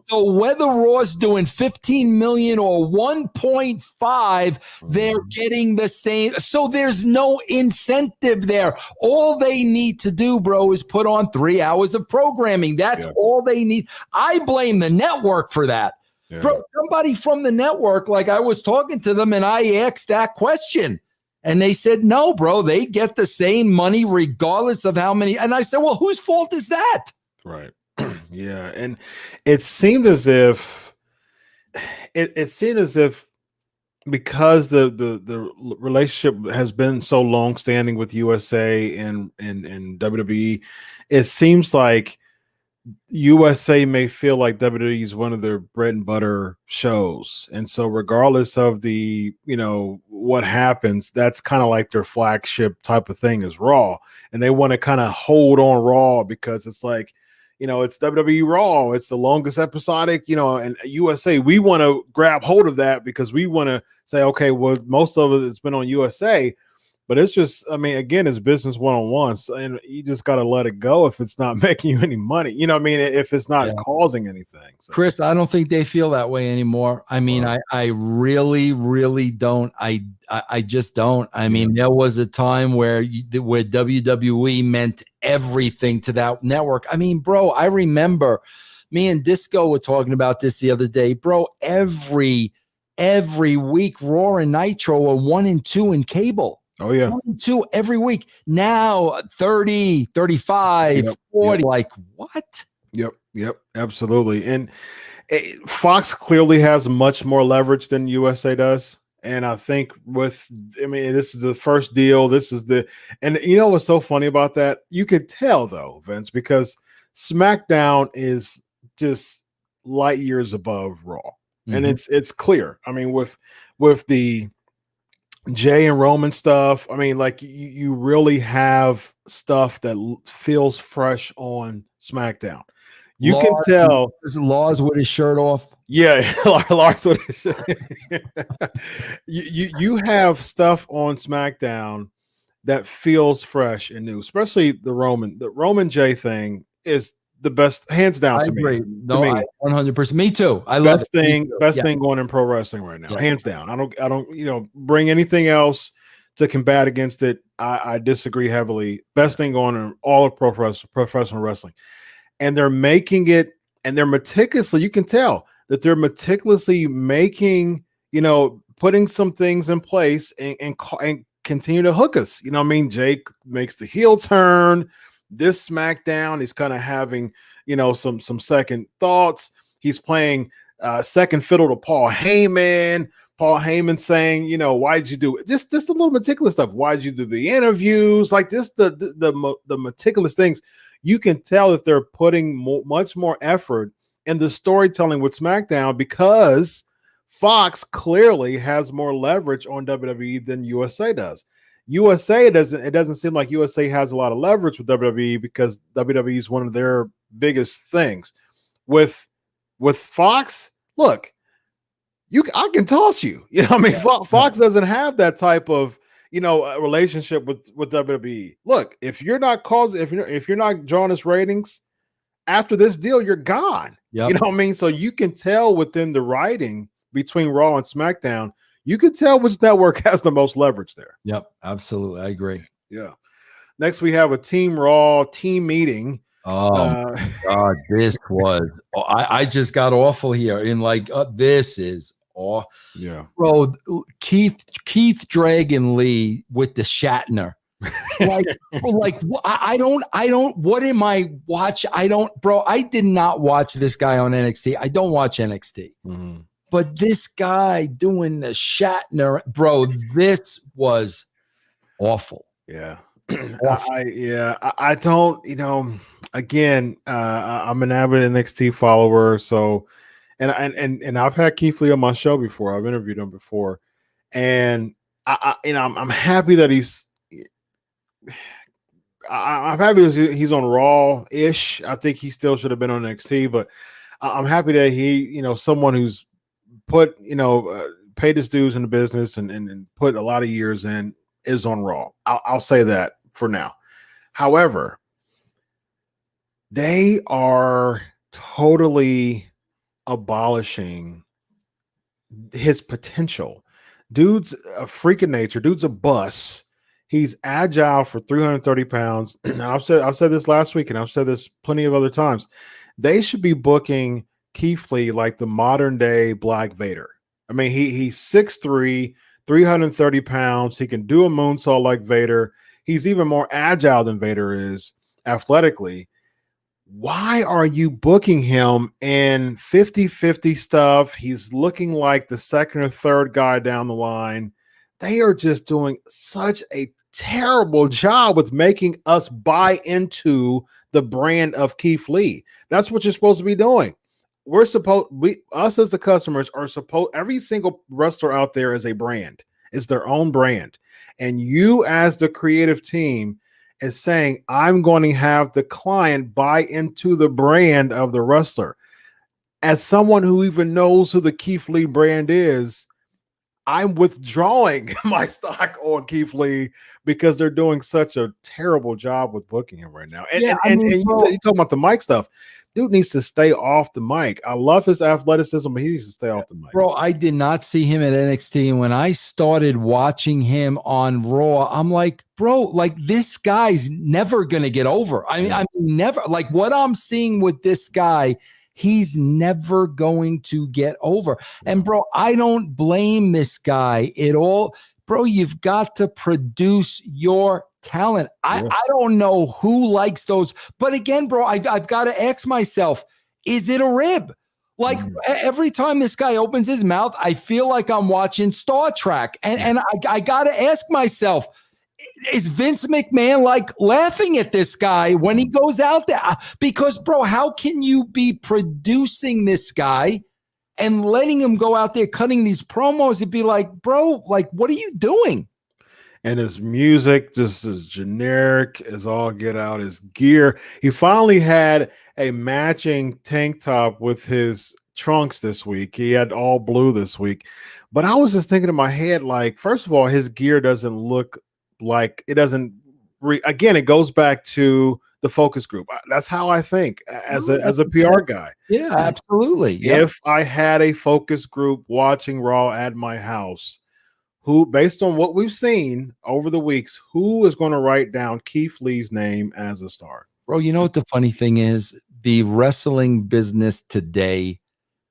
So whether Raw's doing 15 million or 1.5, they're getting the same. So there's no incentive there. All they need to do, bro, is put on 3 hours of programming. That's all they need. I blame the network for that. Bro, somebody from the network, like I was talking to them and I asked that question. And they said, no, bro, they get the same money regardless of how many. And I said, well, whose fault is that? Right. Yeah, and it seemed as if because the relationship has been so long standing with USA and WWE, it seems like USA may feel like WWE is one of their bread and butter shows, and so regardless of the what happens, that's kind of like their flagship type of thing is Raw, and they want to kind of hold on Raw because it's like, it's WWE RAW. It's the longest episodic, and USA. We want to grab hold of that because we want to say, okay, well, most of it's been on USA, but it's just, again, it's business one-on-one, and you just got to let it go if it's not making you any money. If it's not causing anything. So. Chris, I don't think they feel that way anymore. I really, really don't. I just don't. There was a time where WWE meant everything to that network. Bro, I remember me and Disco were talking about this the other day. Bro, every week, Raw and Nitro are 1 and 2 in cable. Oh, yeah. 1 and 2 every week. Now 30, 35, 40. Like, what? Yep, absolutely. And Fox clearly has much more leverage than USA does. And I think this is the first deal. And you know what's so funny about that? You could tell though, Vince, because SmackDown is just light years above Raw. And it's clear. With the Jay and Roman stuff, you really have stuff that feels fresh on SmackDown. You can tell. Laws with his shirt off. Yeah, Lars with his shirt. You have stuff on SmackDown that feels fresh and new, especially the Roman Jay thing is the best, hands down. I agree. No, 100%. Me too. I love best thing going in pro wrestling right now, hands down. I don't bring anything else to combat against it. I disagree heavily. Best thing going in all of professional wrestling. And they're making it, and they're meticulously, you can tell that they're meticulously making, putting some things in place and continue to hook us. Jake makes the heel turn. This SmackDown, he's kind of having, some second thoughts. He's playing second fiddle to Paul Heyman. Paul Heyman saying, why'd you do it? Just a little meticulous stuff. Why'd you do the interviews? Like just the meticulous things. You can tell that they're putting much more effort in the storytelling with SmackDown because Fox clearly has more leverage on WWE than USA does. It doesn't seem like USA has a lot of leverage with WWE because WWE is one of their biggest things. With Fox, look, I can toss you. Fox doesn't have that type of relationship with WWE. Look, if you're not drawing us ratings after this deal, you're gone. So you can tell within the writing between Raw and SmackDown, you can tell which network has the most leverage there. Yep, absolutely. I agree. Yeah. Next, we have a Team Raw team meeting. Oh, God, this was. I just got awful here. This is. Oh, yeah, bro. Keith Dragon Lee with the Shatner. I don't. What am I watch? I don't, bro. I did not watch this guy on NXT. I don't watch NXT. Mm-hmm. But this guy doing the Shatner, bro, this was awful. Yeah. I don't, again, I'm an avid NXT follower. So, and I've had Keith Lee on my show before. I've interviewed him before. And I'm happy that I'm happy he's on Raw-ish. I think he still should have been on NXT, but I'm happy that someone who's put, paid his dues in the business and put a lot of years in is on Raw. I'll say that for now. However, they are totally abolishing his potential. Dude's a freak of nature. Dude's a bus. He's agile for 330 pounds. And I've said this last week, and I've said this plenty of other times. They should be booking Keith Lee like the modern day Black Vader. I mean, he's 6'3", 330 pounds. He can do a moonsault like Vader. He's even more agile than Vader is athletically. Why are you booking him in 50-50 stuff? He's looking like the second or third guy down the line. They are just doing such a terrible job with making us buy into the brand of Keith Lee. That's what you're supposed to be doing. Us as the customers are supposed, every single wrestler out there is a brand, is their own brand. And you as the creative team is saying, I'm going to have the client buy into the brand of the wrestler. As someone who even knows who the Keith Lee brand is, I'm withdrawing my stock on Keith Lee because they're doing such a terrible job with booking him right now. And you talking about the mic stuff. Dude needs to stay off the mic. I love his athleticism, but he needs to stay off the mic. Bro, I did not see him at NXT. And when I started watching him on Raw, I'm like, bro, like this guy's never going to get over. I mean, never. Like what I'm seeing with this guy, he's never going to get over. And bro, I don't blame this guy at all. Bro, you've got to produce your talent. I don't know who likes those. But again, bro, I've got to ask myself, is it a rib? Like every time this guy opens his mouth, I feel like I'm watching Star Trek. And I got to ask myself, is Vince McMahon like laughing at this guy when he goes out there? Because, bro, how can you be producing this guy and letting him go out there cutting these promos and be like, bro, like, what are you doing? And his music just as generic as all get out. His gear. He finally had a matching tank top with his trunks this week. He had all blue this week. But I was just thinking in my head, like, first of all, his gear doesn't look like it doesn't. Again, it goes back to the focus group. That's how I think as a PR guy. Yeah, absolutely. If I had a focus group watching Raw at my house, who, based on what we've seen over the weeks, who is going to write down Keith Lee's name as a star? Bro, you know what the funny thing is? The wrestling business today,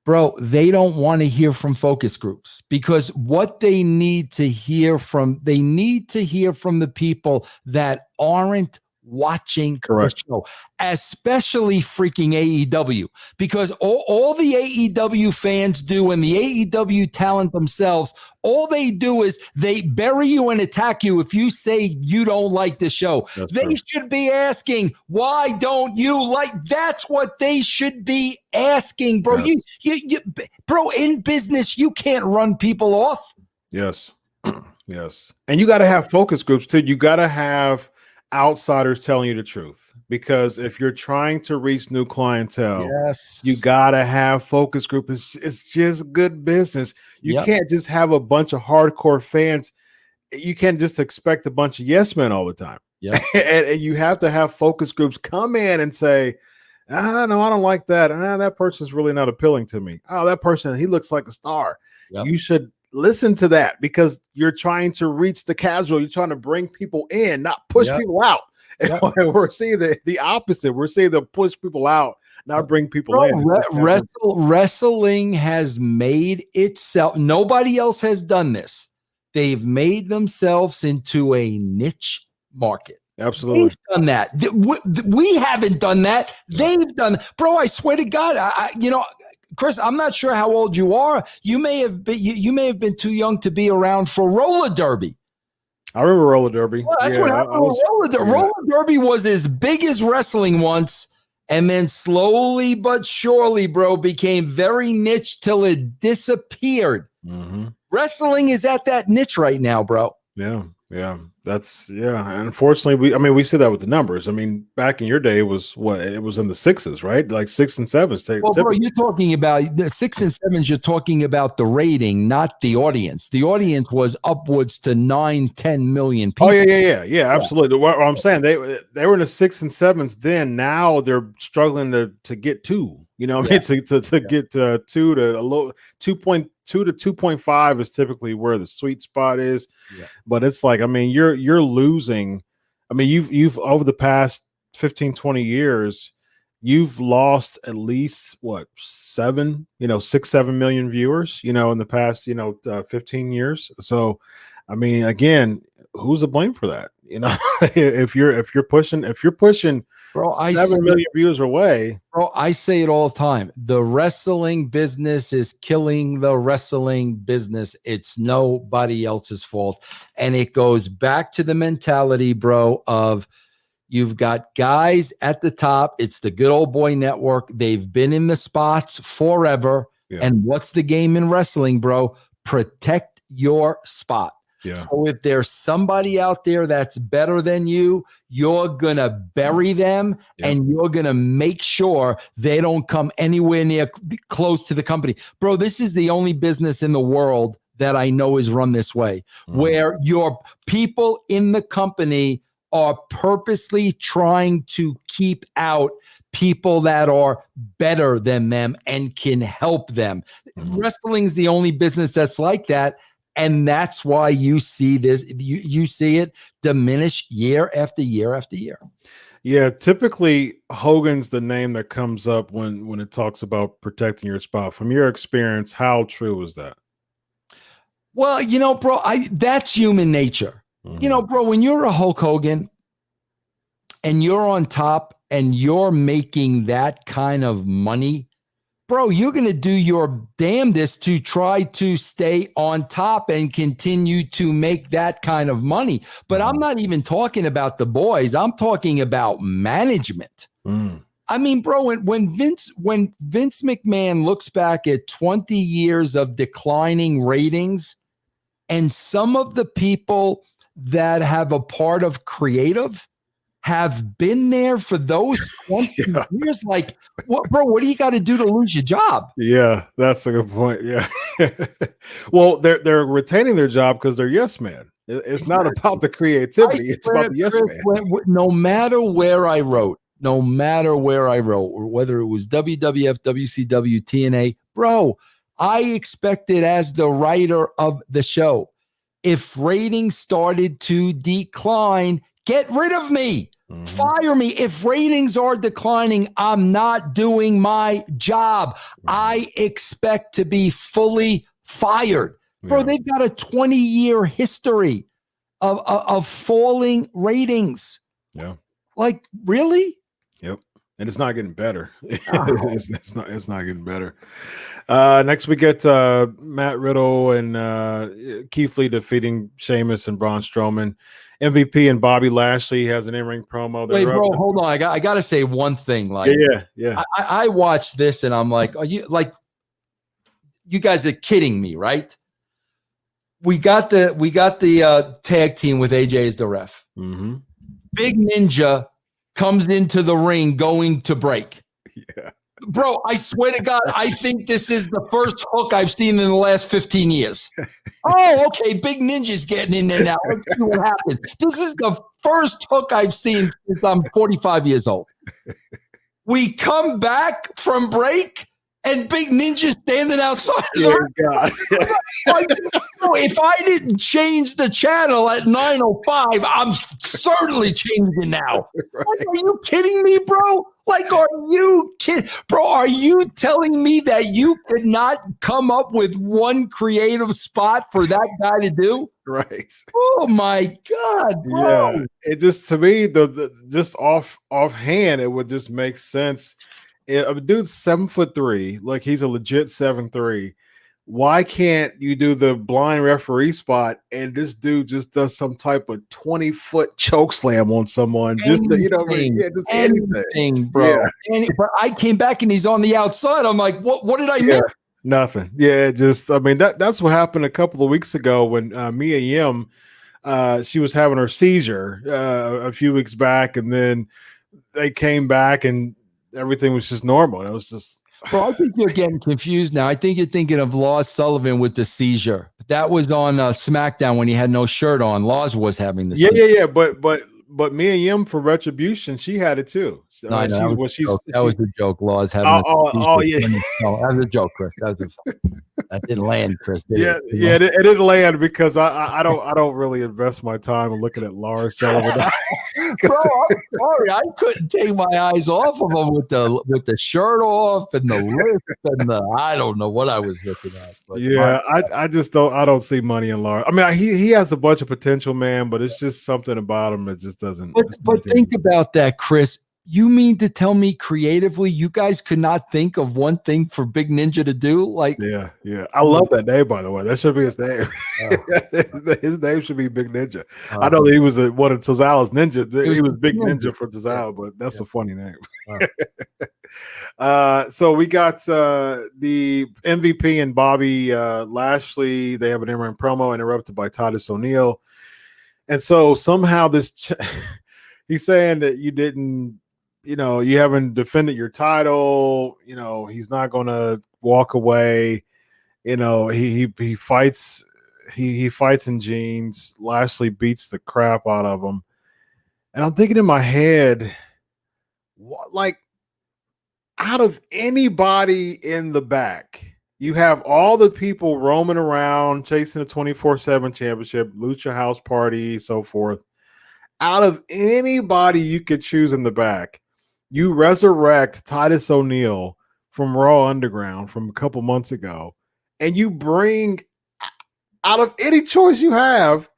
bro, they don't want to hear from focus groups because what they need to hear from the people that aren't watching the show, especially freaking AEW, because all the AEW fans do and the AEW talent themselves, all they do is they bury you and attack you if you say you don't like the show. They should be asking, why don't you like? That's what they should be asking, bro. You bro, in business, you can't run people off. Yes. Yes. And you got to have focus groups too. You got to have outsiders telling you the truth, because if you're trying to reach new clientele, you gotta have focus group. It's just good business. You can't just have a bunch of hardcore fans. You can't just expect a bunch of yes men all the time. And you have to have focus groups come in and say, no, I don't like that. That person's really not appealing to me. Oh, that person, he looks like a star. You should listen to that, because you're trying to reach the casual. You're trying to bring people in, not push people out. And we're seeing the opposite. We're seeing them push people out, not bring people in. Wrestling has made itself. Nobody else has done this. They've made themselves into a niche market. Absolutely. They've done that. We haven't done that. They've done. Bro, I swear to God, Chris, I'm not sure how old you are. You may have been too young to be around for roller derby. I remember roller derby. Well, that's what happened with roller derby. Roller derby was as big as wrestling once, and then slowly but surely, bro, became very niche till it disappeared. Wrestling is at that niche right now, bro. Yeah, yeah, And unfortunately, we see that with the numbers. I mean, back in your day, it was what it was in the sixes, right? Like six and sevens, Well, bro, typically. you're talking about the 6 and 7s. You're talking about the rating, not the audience. The audience was upwards to 9, 10 million Oh people. yeah, absolutely. What I'm saying, they were in the six and sevens then. Now they're struggling to get two. You know, what I Yeah, mean, to get two to a low 2.2 to 2.5 is typically where the sweet spot is. yeah. But it's like, I mean, you're losing. I mean, you've over the past 15, 20 years, you've lost at least what 6, 7 million viewers, in the past, 15 years. So, I mean, again, who's to blame for that? if you're pushing Bro, 7 million viewers away. bro, I say it all the time. The wrestling business is killing the wrestling business. It's nobody else's fault. And it goes back to the mentality, bro, of you've got guys at the top. It's the good old boy network. They've been in the spots forever. Yeah. And what's the game in wrestling, bro? Protect your spot. Yeah. So if there's somebody out there that's better than you, you're going to bury them and you're going to make sure they don't come anywhere near close to the company. Bro, this is the only business in the world that I know is run this way, where your people in the company are purposely trying to keep out people that are better than them and can help them. Wrestling's the only business that's like that. And that's why you see this, you see it diminish year after year after year. Yeah, typically Hogan's the name that comes up when it talks about protecting your spot. From your experience, how true is that? Well, bro, that's human nature. Bro, when you're a Hulk Hogan and you're on top and you're making that kind of money, bro, you're going to do your damnedest to try to stay on top and continue to make that kind of money. But I'm not even talking about the boys. I'm talking about management. I mean, bro, when Vince McMahon looks back at 20 years of declining ratings, and some of the people that have a part of creative have been there for those 20 years. Like, what do you got to do to lose your job? Yeah, that's a good point. Yeah. Well, they're retaining their job because they're yes men. It's not about the creativity. It's about the yes man. No matter where I wrote, whether it was WWF, WCW, TNA, bro, I expected as the writer of the show, if ratings started to decline, get rid of me. Fire me. If ratings are declining, I'm not doing my job. I expect to be fully fired. Bro, they've got a 20-year history of falling ratings. Yeah. Like, really? Yep. And it's not getting better. It's not getting better. Next we get Matt Riddle and Keith Lee defeating Sheamus and Braun Strowman. MVP and Bobby Lashley has an in-ring promo. Wait, bro, hold on. I got to say one thing. Like, yeah. I watched this and I'm like, you guys are kidding me, right? We got the tag team with AJ as the ref. Big Ninja comes into the ring going to break. Yeah. Bro, I swear to God, I think this is the first hook I've seen in the last 15 years. Oh, okay, Big Ninja's getting in there now. Let's see what happens. This is the first hook I've seen since I'm 45 years old. We come back from break, and Big Ninja standing outside. God. If I didn't change the channel at 9:05, I'm certainly changing now. Right. Like, are you kidding me, bro? Like, are you kidding? Bro, are you telling me that you could not come up with one creative spot for that guy to do? Right. Oh my God, bro. Yeah. It just, to me, the just offhand, it would just make sense. A dude's 7'3", like he's a legit 7'3". Why can't you do the blind referee spot and this dude just does some type of 20-foot choke slam on someone? Anything, just anything, bro. Yeah. But I came back and he's on the outside. I'm like, what did I miss? Nothing. Yeah, that's what happened a couple of weeks ago when Mia Yim she was having her seizure a few weeks back, and then they came back and everything was just normal. It was just. Bro, I think you're getting confused now. I think you're thinking of Lars Sullivan with the seizure. That was on SmackDown when he had no shirt on. Lars was having the seizure. Yeah. But Mia Yim for Retribution, she had it too. No, I know. That was the joke. Lars having yeah. No, that was a joke, Chris. That didn't land, Chris. It didn't land because I don't really invest my time in looking at Lars Sullivan. Bro, I'm sorry, I couldn't take my eyes off of him with the shirt off and the lip and I don't know what I was looking at. But I just don't see money in Lars. I mean, he has a bunch of potential, man, but it's just something about him that just doesn't. But think about that, Chris. You mean to tell me creatively you guys could not think of one thing for Big Ninja to do? Like, yeah. I love that name, by the way. That should be his name. His name should be Big Ninja. I know that he was one of Tozawa's ninja. He was Big Ninja for Tozawa, but that's a funny name. So we got the MVP and Bobby Lashley. They have an in-ring promo interrupted by Titus O'Neil. And so somehow he's saying that you didn't, you haven't defended your title. He's not going to walk away. He fights. He fights in jeans. Lashley beats the crap out of him. And I'm thinking in my head, like, out of anybody in the back, you have all the people roaming around chasing the 24/7 championship, Lucha House Party, so forth. Out of anybody you could choose in the back, you resurrect Titus O'Neil from Raw Underground from a couple months ago, and you bring, out of any choice you have,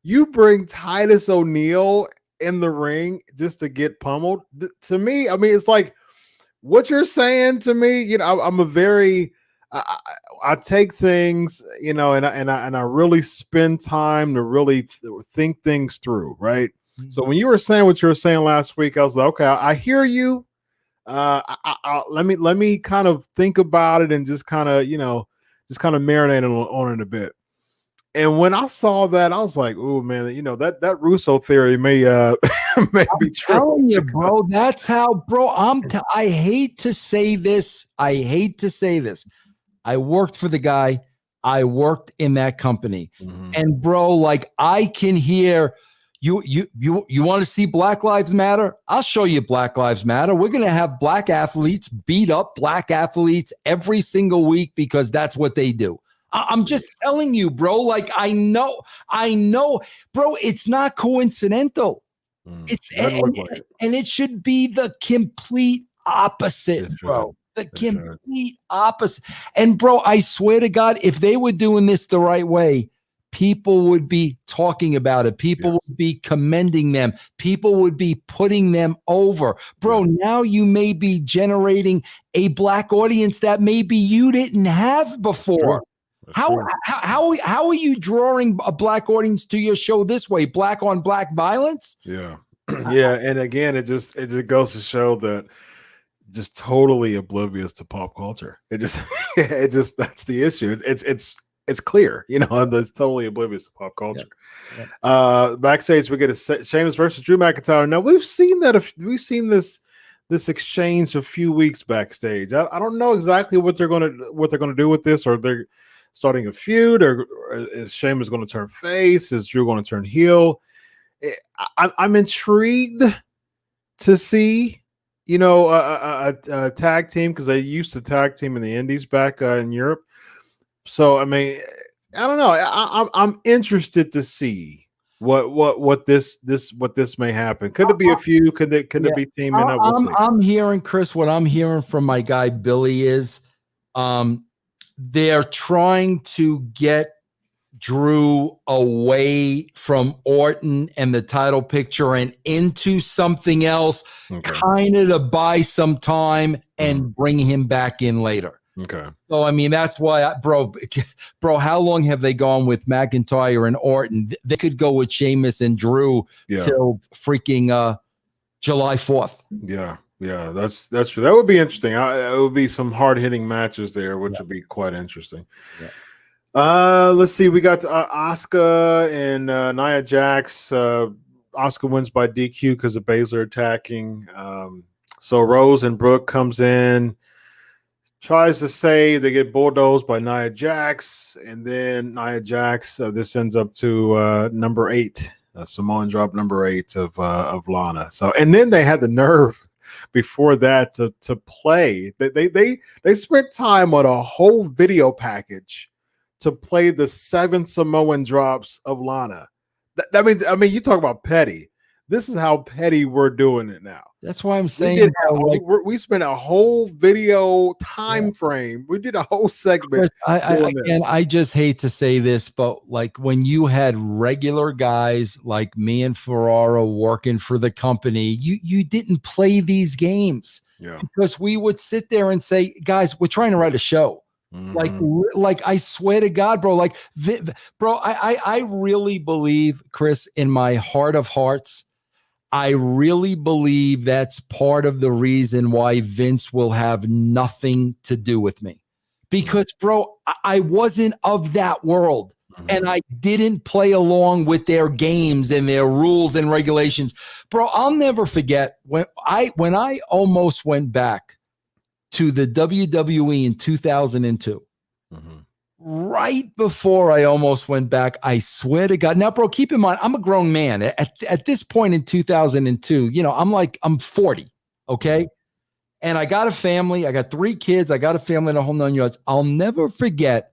you bring Titus O'Neil in the ring just to get pummeled. To me, I mean, it's like what you're saying to me. I'm a very I take things, and I really spend time to really think things through, right? So when you were saying what you were saying last week, I was like, okay, I hear you. Let me kind of think about it and just kind of marinate on it a bit. And when I saw that, I was like, oh man, that Russo theory may be true. I'm telling you, bro, that's how, bro. I hate to say this. I worked for the guy. I worked in that company, and bro, like I can hear. You want to see Black Lives Matter? I'll show you Black Lives Matter. We're going to have black athletes beat up black athletes every single week because that's what they do. I'm just telling you, bro. Like I know, bro. It's not coincidental. And it should be the complete opposite, bro. The complete opposite. And bro, I swear to God, if they were doing this the right way, people would be talking about it. People would be commending them. People would be putting them over. Bro, now you may be generating a black audience that maybe you didn't have before. How are you drawing a black audience to your show this way? Black on black violence? Yeah. And again, it just goes to show that just totally oblivious to pop culture. It just that's the issue. It's clear, that's totally oblivious to pop culture. Backstage, we get a Sheamus versus Drew McIntyre. Now we've seen this exchange a few weeks backstage. I don't know exactly what they're gonna do with this, or they're starting a feud, or is Sheamus going to turn face? Is Drew going to turn heel? I'm intrigued to see, a tag team, because they used to tag team in the Indies back in Europe. So I mean, I don't know. I'm interested to see what this may happen. Could it be a few? Could it be teaming up? I'm hearing, Chris. What I'm hearing from my guy Billy is, they're trying to get Drew away from Orton and the title picture and into something else, kind of to buy some time and bring him back in later. Okay. So, I mean, that's why, bro, how long have they gone with McIntyre and Orton? They could go with Sheamus and Drew till freaking July 4th. Yeah, that's true. That would be interesting. It would be some hard-hitting matches there, which would be quite interesting. Let's see. We got Asuka and Nia Jax. Asuka wins by DQ because of Baszler attacking. So Rose and Brooke comes in, tries to save. They get bulldozed by Nia Jax, and then Nia Jax. This ends up to number 8. Samoan drop number 8 of Lana. So, and then they had the nerve before that to play. They spent time on a whole video package to play the 7 Samoan drops of Lana. I mean, you talk about petty. This is how petty we're doing it now. That's why I'm saying we spent a whole video time frame. We did a whole segment. I just hate to say this, but like when you had regular guys like me and Ferraro working for the company, you didn't play these games because we would sit there and say, guys, we're trying to write a show. Like I swear to God, bro, I really believe, Chris, in my heart of hearts, I really believe that's part of the reason why Vince will have nothing to do with me. Because, bro, I wasn't of that world. And I didn't play along with their games and their rules and regulations. Bro, I'll never forget when I almost went back to the WWE in 2002. Right before I almost went back, I swear to God. Now, bro, keep in mind, I'm a grown man. At this point in 2002, I'm 40, okay? And I got a family. I got 3 kids. I got a family and a whole 9 yards. I'll never forget,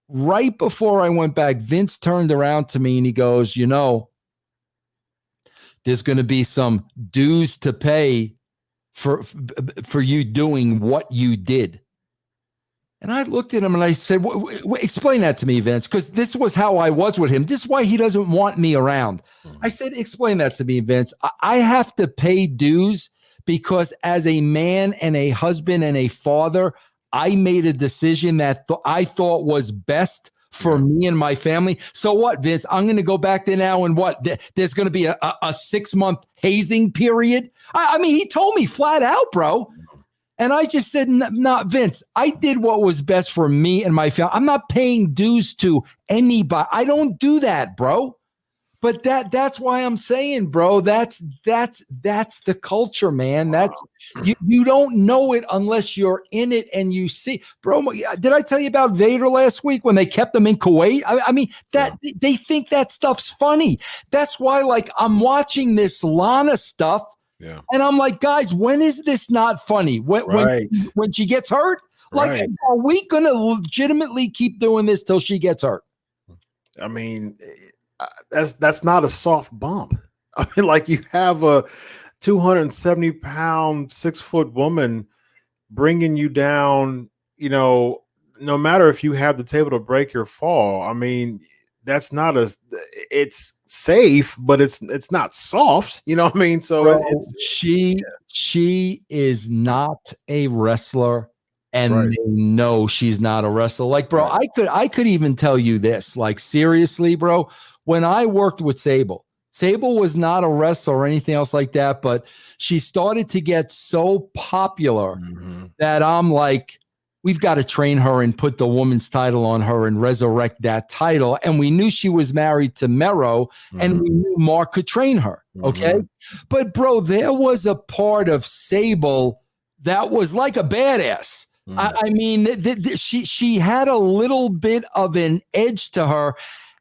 right before I went back, Vince turned around to me and he goes, there's going to be some dues to pay for you doing what you did. And I looked at him and I said, explain that to me, Vince, because this was how I was with him. This is why he doesn't want me around. I said, explain that to me, Vince. I have to pay dues because as a man and a husband and a father, I made a decision that I thought was best for me and my family. So what, Vince? I'm going to go back there now and what? There's going to be a 6-month hazing period? I mean, he told me flat out, bro. And I just said, nah, Vince, I did what was best for me and my family. I'm not paying dues to anybody. I don't do that, bro. But that's why I'm saying, bro, that's the culture, man. That's you don't know it unless you're in it and you see. Bro, did I tell you about Vader last week when they kept him in Kuwait? I mean, they think that stuff's funny. That's why, like, I'm watching this Lana stuff. Yeah. And I'm like, guys, when is this not funny? When she gets hurt? Like, are we going to legitimately keep doing this till she gets hurt? I mean, that's not a soft bump. I mean, like, you have a 270-pound, 6-foot woman bringing you down, no matter if you have the table to break your fall. I mean, that's not it's safe, but it's not soft. You know what I mean? So bro, she is not a wrestler, and they know she's not a wrestler. Like, bro, I could even tell you this, like, seriously, bro, when I worked with Sable was not a wrestler or anything else like that, but she started to get so popular that I'm like, we've got to train her and put the woman's title on her and resurrect that title. And we knew she was married to Mero, and we knew Mark could train her. Okay. But, bro, there was a part of Sable that was like a badass. I mean, she had a little bit of an edge to her,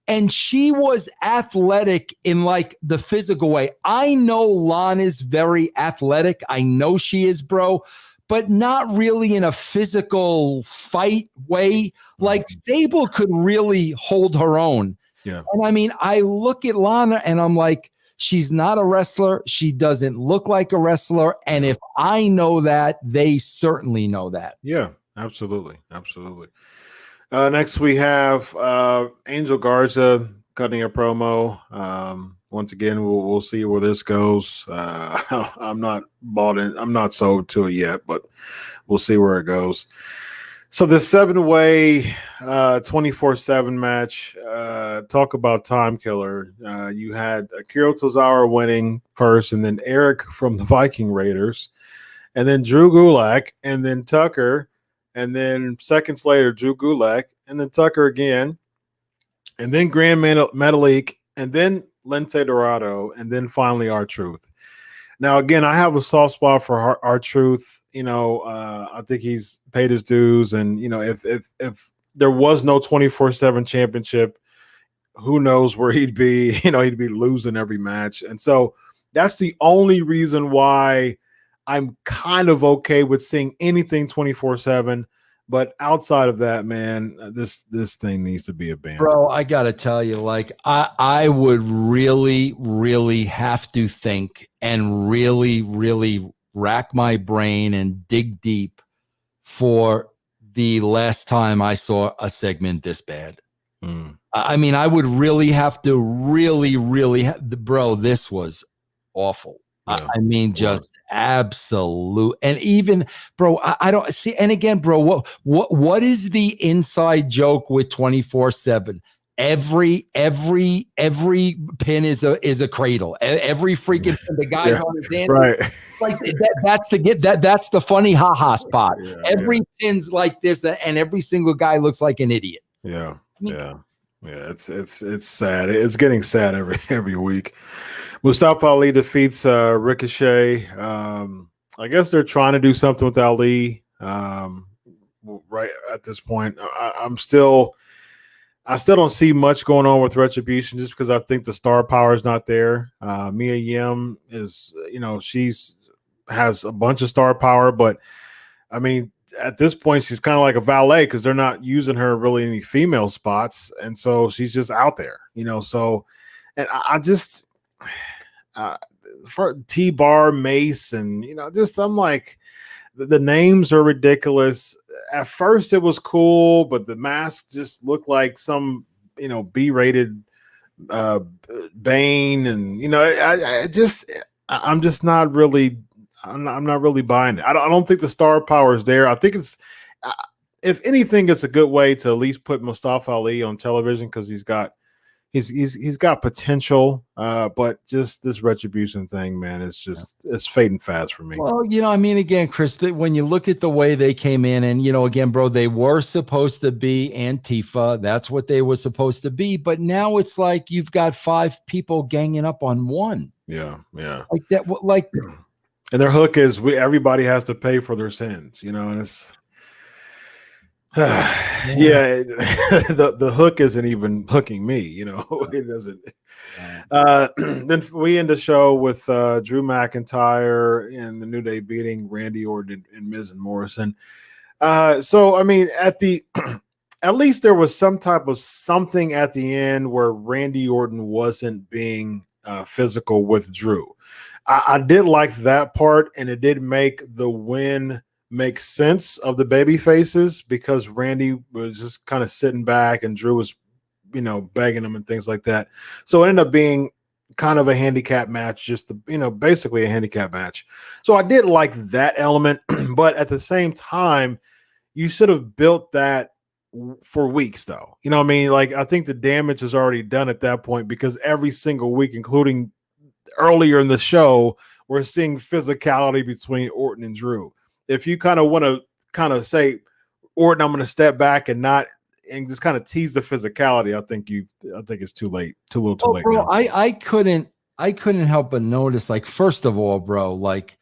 and she was athletic in, like, the physical way. I know Lana's very athletic. I know she is, bro, but not really in a physical fight way. Like, Sable could really hold her own. Yeah. And I mean, I look at Lana and I'm like, she's not a wrestler. She doesn't look like a wrestler. And if I know that, they certainly know that. Yeah, absolutely. Absolutely. Next we have Angel Garza cutting a promo. Once again, we'll see where this goes. I'm not bought in. I'm not sold to it yet, but we'll see where it goes. So the 7-way 24/7 match. Talk about time killer. You had Akira Tozawa winning first, and then Eric from the Viking Raiders, and then Drew Gulak, and then Tucker, and then seconds later, Drew Gulak, and then Tucker again, and then Grand Metalik, and then Lince Dorado, and then finally R-Truth. Now, again, I have a soft spot for R-Truth. I think he's paid his dues, and if there was no 24/7 championship, who knows where he'd be? He'd be losing every match, and so that's the only reason why I'm kind of okay with seeing anything 24/7. But outside of that, man, this thing needs to be abandoned. Bro, I gotta tell you, like I would really, really have to think and really, really rack my brain and dig deep for the last time I saw a segment this bad. I mean, I would really have to bro, this was awful. Yeah. I mean, just absolute. And even, bro, I don't see. And again, bro, what is the inside joke with 24/7? Every pin is a cradle. Every freaking pin, the guy's on his hand. Right. Like that's the funny haha spot. Yeah, every pin's like this, and every single guy looks like an idiot. Yeah. I mean, yeah. It's sad. It's getting sad every week. Mustafa Ali defeats Ricochet. I guess they're trying to do something with Ali right at this point. I still don't see much going on with Retribution just because I think the star power is not there. Mia Yim is, she's has a bunch of star power, but I mean, at this point, she's kind of like a valet because they're not using her really any female spots, and so she's just out there, So, and I just for T-Bar, Mace, and I'm like, the names are ridiculous. At first, it was cool, but the mask just looked like some B-rated Bane, and I'm just not really. I'm not really buying it. I don't think the star power is there. I think it's, if anything, it's a good way to at least put Mustafa Ali on television because he's got potential. But just this Retribution thing, man, it's fading fast for me. Well, I mean, again, Chris, when you look at the way they came in, and again, bro, they were supposed to be Antifa. That's what they were supposed to be. But now it's like you've got 5 people ganging up on one. Yeah. Like that. Like. And their hook is everybody has to pay for their sins, and it's the hook isn't even hooking me, it doesn't. Then we end the show with Drew McIntyre and the New Day beating Randy Orton and Miz and Morrison. So I mean, at least there was some type of something at the end where Randy Orton wasn't being physical with Drew. I did like that part, and it did make the win make sense of the baby faces because Randy was just kind of sitting back and Drew was, begging him and things like that. So it ended up being kind of a handicap match, just basically a handicap match. So I did like that element, but at the same time, you should have built that for weeks, though. You know what I mean? Like, I think the damage is already done at that point because every single week, including earlier in the show, we're seeing physicality between Orton and Drew. If you kind of want to kind of say, Orton, I'm going to step back and just kind of tease the physicality, I think it's too late, too little, too late. Bro, I couldn't help but notice, like, first of all, bro, like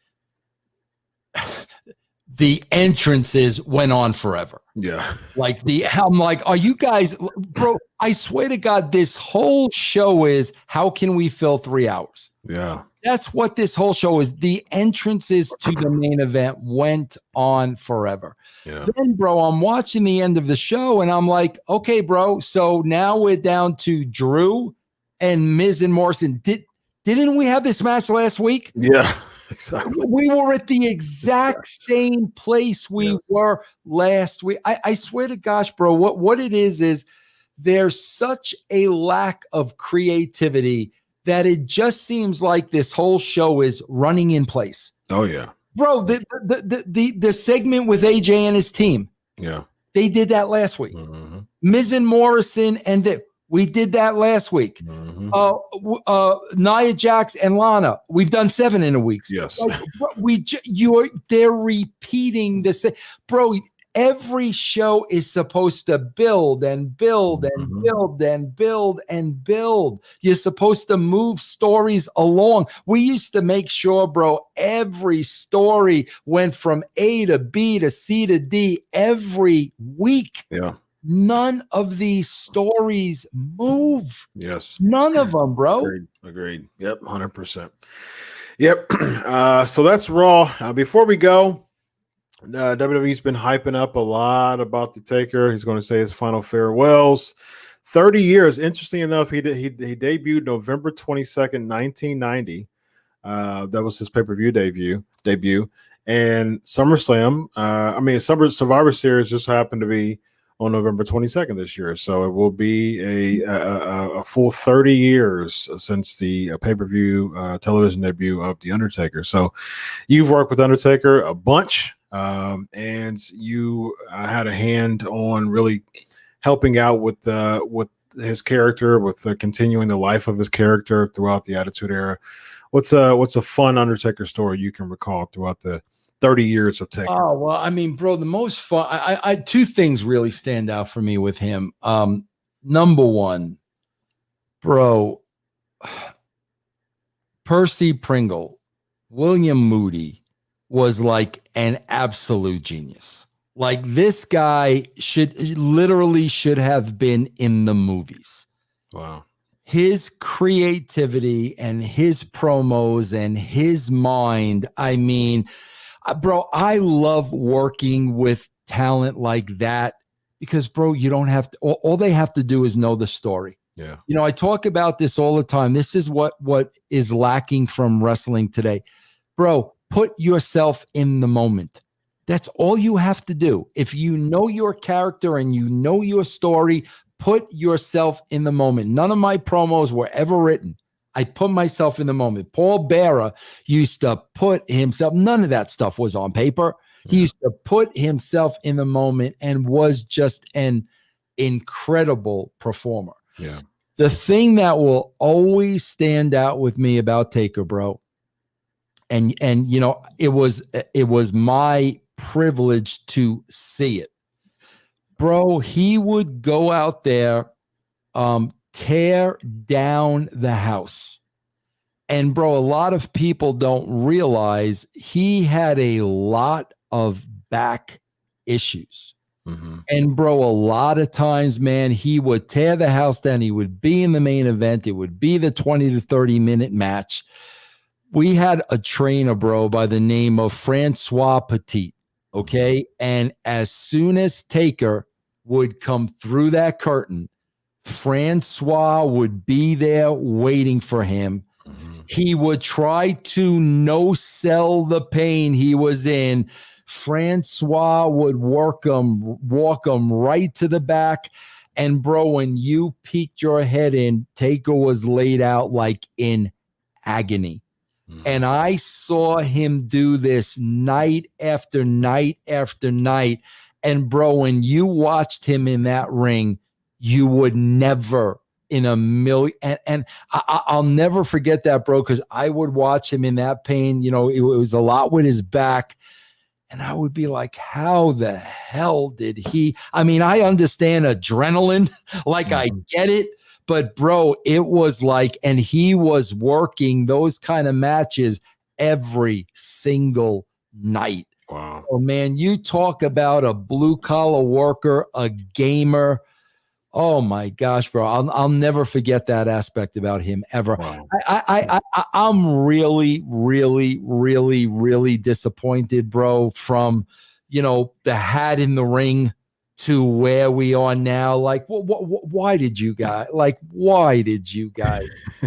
the entrances went on forever. Yeah. Like I'm like, are you guys, bro? I swear to God, this whole show is how can we fill 3 hours? Yeah. That's what this whole show is. The entrances to the main event went on forever. Yeah. Then, bro, I'm watching the end of the show and I'm like, okay, bro. So now we're down to Drew and Miz and Morrison. Didn't we have this match last week? Yeah. Exactly. We were at the exact same place we were last week. I swear to gosh, bro, what it is there's such a lack of creativity that it just seems like this whole show is running in place. Oh yeah. Bro, the segment with AJ and his team. Yeah. They did that last week. Mm-hmm. Miz and Morrison we did that last week. Mm-hmm. Nia Jax and Lana. We've done 7 in a week. Yes. Like, they're repeating this. Bro, every show is supposed to build and build and Mhm. build and build and build. You're supposed to move stories along. We used to make sure, bro, every story went from A to B to C to D every week. Yeah. None of these stories move. Yes. None of them, bro. Agreed. Agreed. Yep. 100%. Yep. So that's Raw. Before we go, WWE's been hyping up a lot about the Taker. He's going to say his final farewells. 30 years. Interesting enough, he debuted November 22nd, 1990. That was his pay-per-view debut. And SummerSlam, Survivor Series just happened to be on November 22nd this year. So it will be a full 30 years since the pay-per-view television debut of The Undertaker. So you've worked with Undertaker a bunch, and you had a hand on really helping out with his character, with continuing the life of his character throughout the Attitude Era. What's a fun Undertaker story you can recall throughout the 30 years of Taker? Oh, well, I mean, bro, the most fun, I two things really stand out for me with him. Number one, bro, Percy Pringle, William Moody was like an absolute genius. Like, this guy should have been in the movies. Wow. His creativity and his promos and his mind. I mean, bro, I love working with talent like that because, bro, you don't have to, all they have to do is know the story. Yeah. You know, I talk about this all the time. This is what is lacking from wrestling today. Bro, put yourself in the moment. That's all you have to do. If you know your character and you know your story, put yourself in the moment. None of my promos were ever written. I put myself in the moment. Paul Bearer used to put himself, none of that stuff was on paper. He used to put himself in the moment and was just an incredible performer. Yeah. The thing that will always stand out with me about Taker, bro, and you know, it was my privilege to see it. Bro, he would go out there, tear down the house. And bro, a lot of people don't realize he had a lot of back issues. Mm-hmm. And bro, a lot of times, man, he would tear the house down. He would be in the main event. It would be the 20 to 30 minute match. We had a trainer, bro, by the name of Francois Petit. Okay. And as soon as Taker would come through that curtain, Francois would be there waiting for him. Mm-hmm. He would try to no-sell the pain he was in. Francois would walk him right to the back. And bro, when you peeked your head in, Taker was laid out like in agony. Mm-hmm. And I saw him do this night after night after night. And bro, when you watched him in that ring, you would never in a million. And I'll never forget that, bro, because I would watch him in that pain. You know, it was a lot with his back. And I would be like, how the hell did he? I mean, I understand adrenaline, like I get it. But bro, it was like, and he was working those kind of matches every single night. Wow. Oh man, you talk about a blue collar worker, a gamer. Oh my gosh, bro. I'll never forget that aspect about him ever. Wow. I'm really, really, really, really disappointed, bro, from, you know, the hat in the ring to where we are now. Like, why did you guys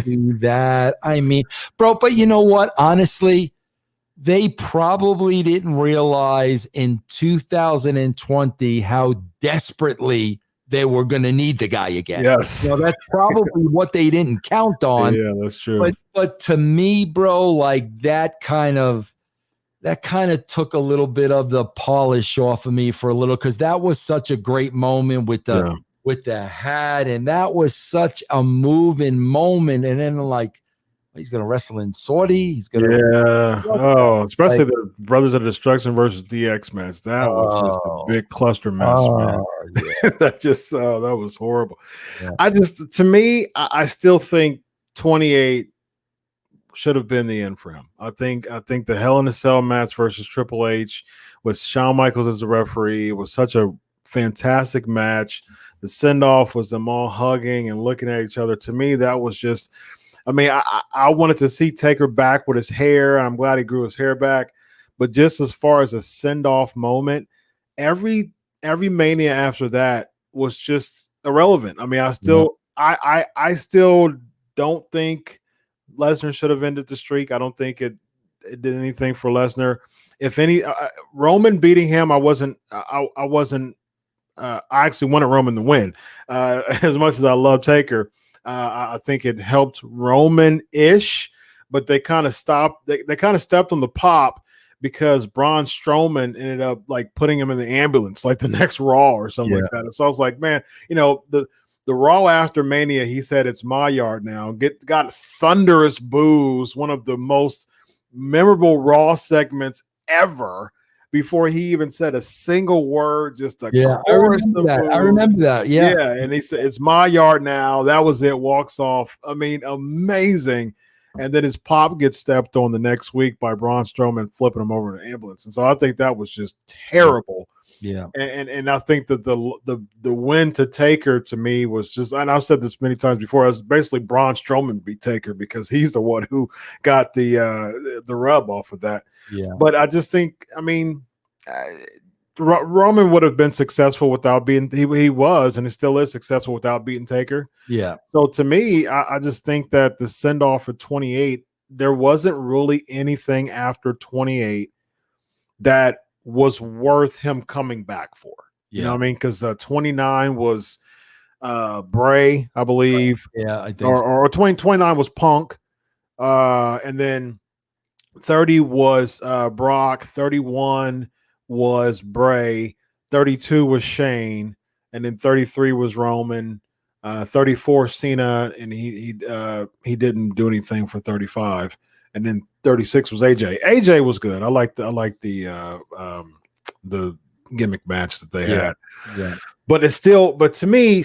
do that? I mean, bro, but you know what? Honestly, they probably didn't realize in 2020 how desperately they were going to need the guy again. Yes. You know, that's probably what they didn't count on. Yeah, that's true. But to me, bro, like that kind of took a little bit of the polish off of me for a little, because that was such a great moment with the hat, and that was such a moving moment. And then like, He's going to wrestle in Saudi. He's going to. Yeah. Oh, especially Like, the Brothers of Destruction versus DX match. That was just a big cluster mess, man. Yeah. That was horrible. Yeah. To me, I still think 28 should have been the end for him. I think the Hell in a Cell match versus Triple H with Shawn Michaels as the referee, it was such a fantastic match. The send off was them all hugging and looking at each other. To me, that was just. I mean, I wanted to see Taker back with his hair. I'm glad he grew his hair back. But just as far as a send off moment, every Mania after that was just irrelevant. I mean, I still don't think Lesnar should have ended the streak. I don't think it did anything for Lesnar. If any, Roman beating him, I actually wanted Roman to win. As much as I love Taker, I think it helped Roman-ish, but they kind of stopped. They kind of stepped on the pop because Braun Strowman ended up like putting him in the ambulance, like the next Raw or something like that. And so I was like, man, the Raw after Mania, he said it's my yard now. Got thunderous boos, one of the most memorable Raw segments ever. Before he even said a single word, just a chorus of boos. I remember that. Yeah. Yeah. And he said, it's my yard now. That was it. Walks off. I mean, amazing. And then his pop gets stepped on the next week by Braun Strowman flipping him over in an ambulance. And so I think that was just terrible. Yeah. And I think that the win to Taker to me was just, and I've said this many times before, I was basically Braun Strowman beat Taker because he's the one who got the rub off of that. Yeah. But I just think, I mean, Roman would have been successful without being, he was, and he still is successful without beating Taker. Yeah. So to me, I just think that the send off for 28, there wasn't really anything after 28 that was worth him coming back for. You know what I mean? Because 29 was Bray, I believe. Yeah, I think or 29 was Punk. And then 30 was Brock, 31 was Bray, 32 was Shane, and then 33 was Roman, 34 Cena, and he didn't do anything for 35, and then 36 was AJ. AJ was good. I like the gimmick match that they had. Yeah. But to me,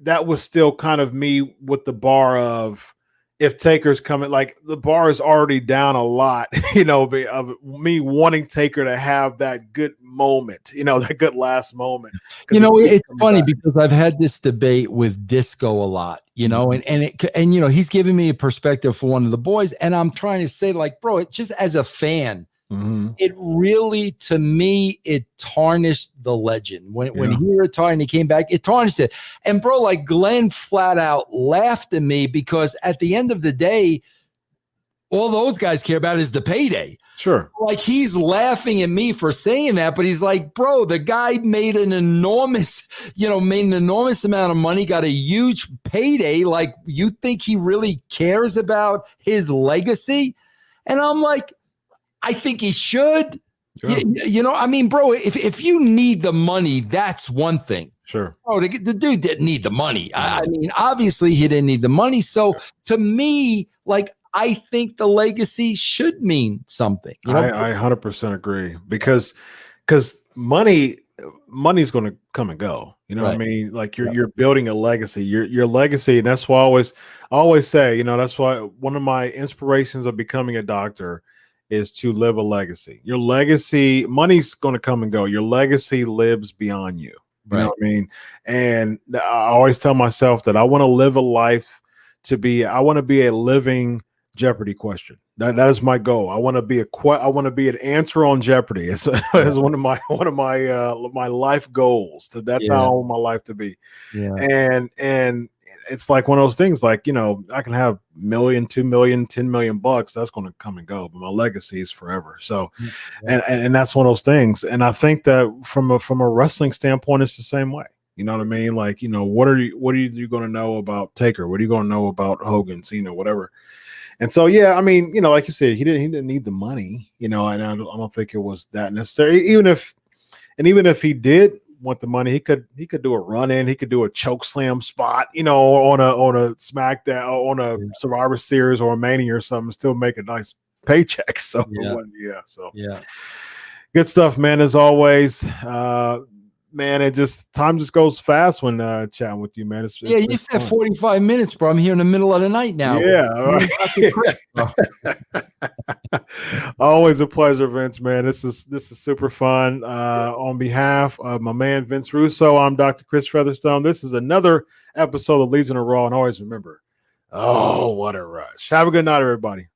that was still kind of me with the bar of, if Taker's coming, like the bar is already down a lot, of me wanting Taker to have that good moment, that good last moment. It's funny because I've had this debate with Disco a lot, and he's giving me a perspective for one of the boys, and I'm trying to say, like, bro, it just as a fan, it really, to me, it tarnished the legend. When he retired and he came back, it tarnished it. And bro, like Glenn flat out laughed at me because at the end of the day, all those guys care about is the payday. Sure. Like he's laughing at me for saying that, but he's like, bro, the guy made an enormous amount of money, got a huge payday. Like, you think he really cares about his legacy? And I'm like, I think he should. Sure. I mean, bro, if you need the money, that's one thing. Sure. Oh, the dude didn't need the money. I mean, obviously he didn't need the money. So to me, like, I think the legacy should mean something. I 100% agree because money's going to come and go. You know what I mean? Like you're building a legacy. Your legacy, and that's why I always say, that's why one of my inspirations of becoming a doctor is to live a legacy. Your legacy, money's going to come and go. Your legacy lives beyond you. You know what I mean? And I always tell myself that I want to live a life I want to be a living Jeopardy question. That is my goal. I want to be an answer on Jeopardy. It's one of my life goals. That's how I want my life to be. Yeah. And it's like one of those things, like, I can have $1 million, $2 million, $10 million. That's going to come and go, but my legacy is forever. So, and that's one of those things. And I think that from a wrestling standpoint, it's the same way. You know what I mean? Like, what are you going to know about Taker? What are you going to know about Hogan, Cena, whatever? And so, yeah, I mean, like you said, he didn't need the money, and I don't think it was that necessary. Even if he did want the money. He could do a run in. He could do a choke slam spot, on a SmackDown, on a Survivor Series or a Mania or something. Still make a nice paycheck. So yeah. Good stuff, man. As always, man. Time just goes fast when chatting with you, man. You said 45 minutes, bro. I'm here in the middle of the night now. Yeah, all right. Always a pleasure, Vince, man. This is super fun. On behalf of my man Vince Russo, I'm Dr. Chris Featherstone. This is another episode of Legion of Raw, and always remember, oh, what a rush. Have a good night, everybody.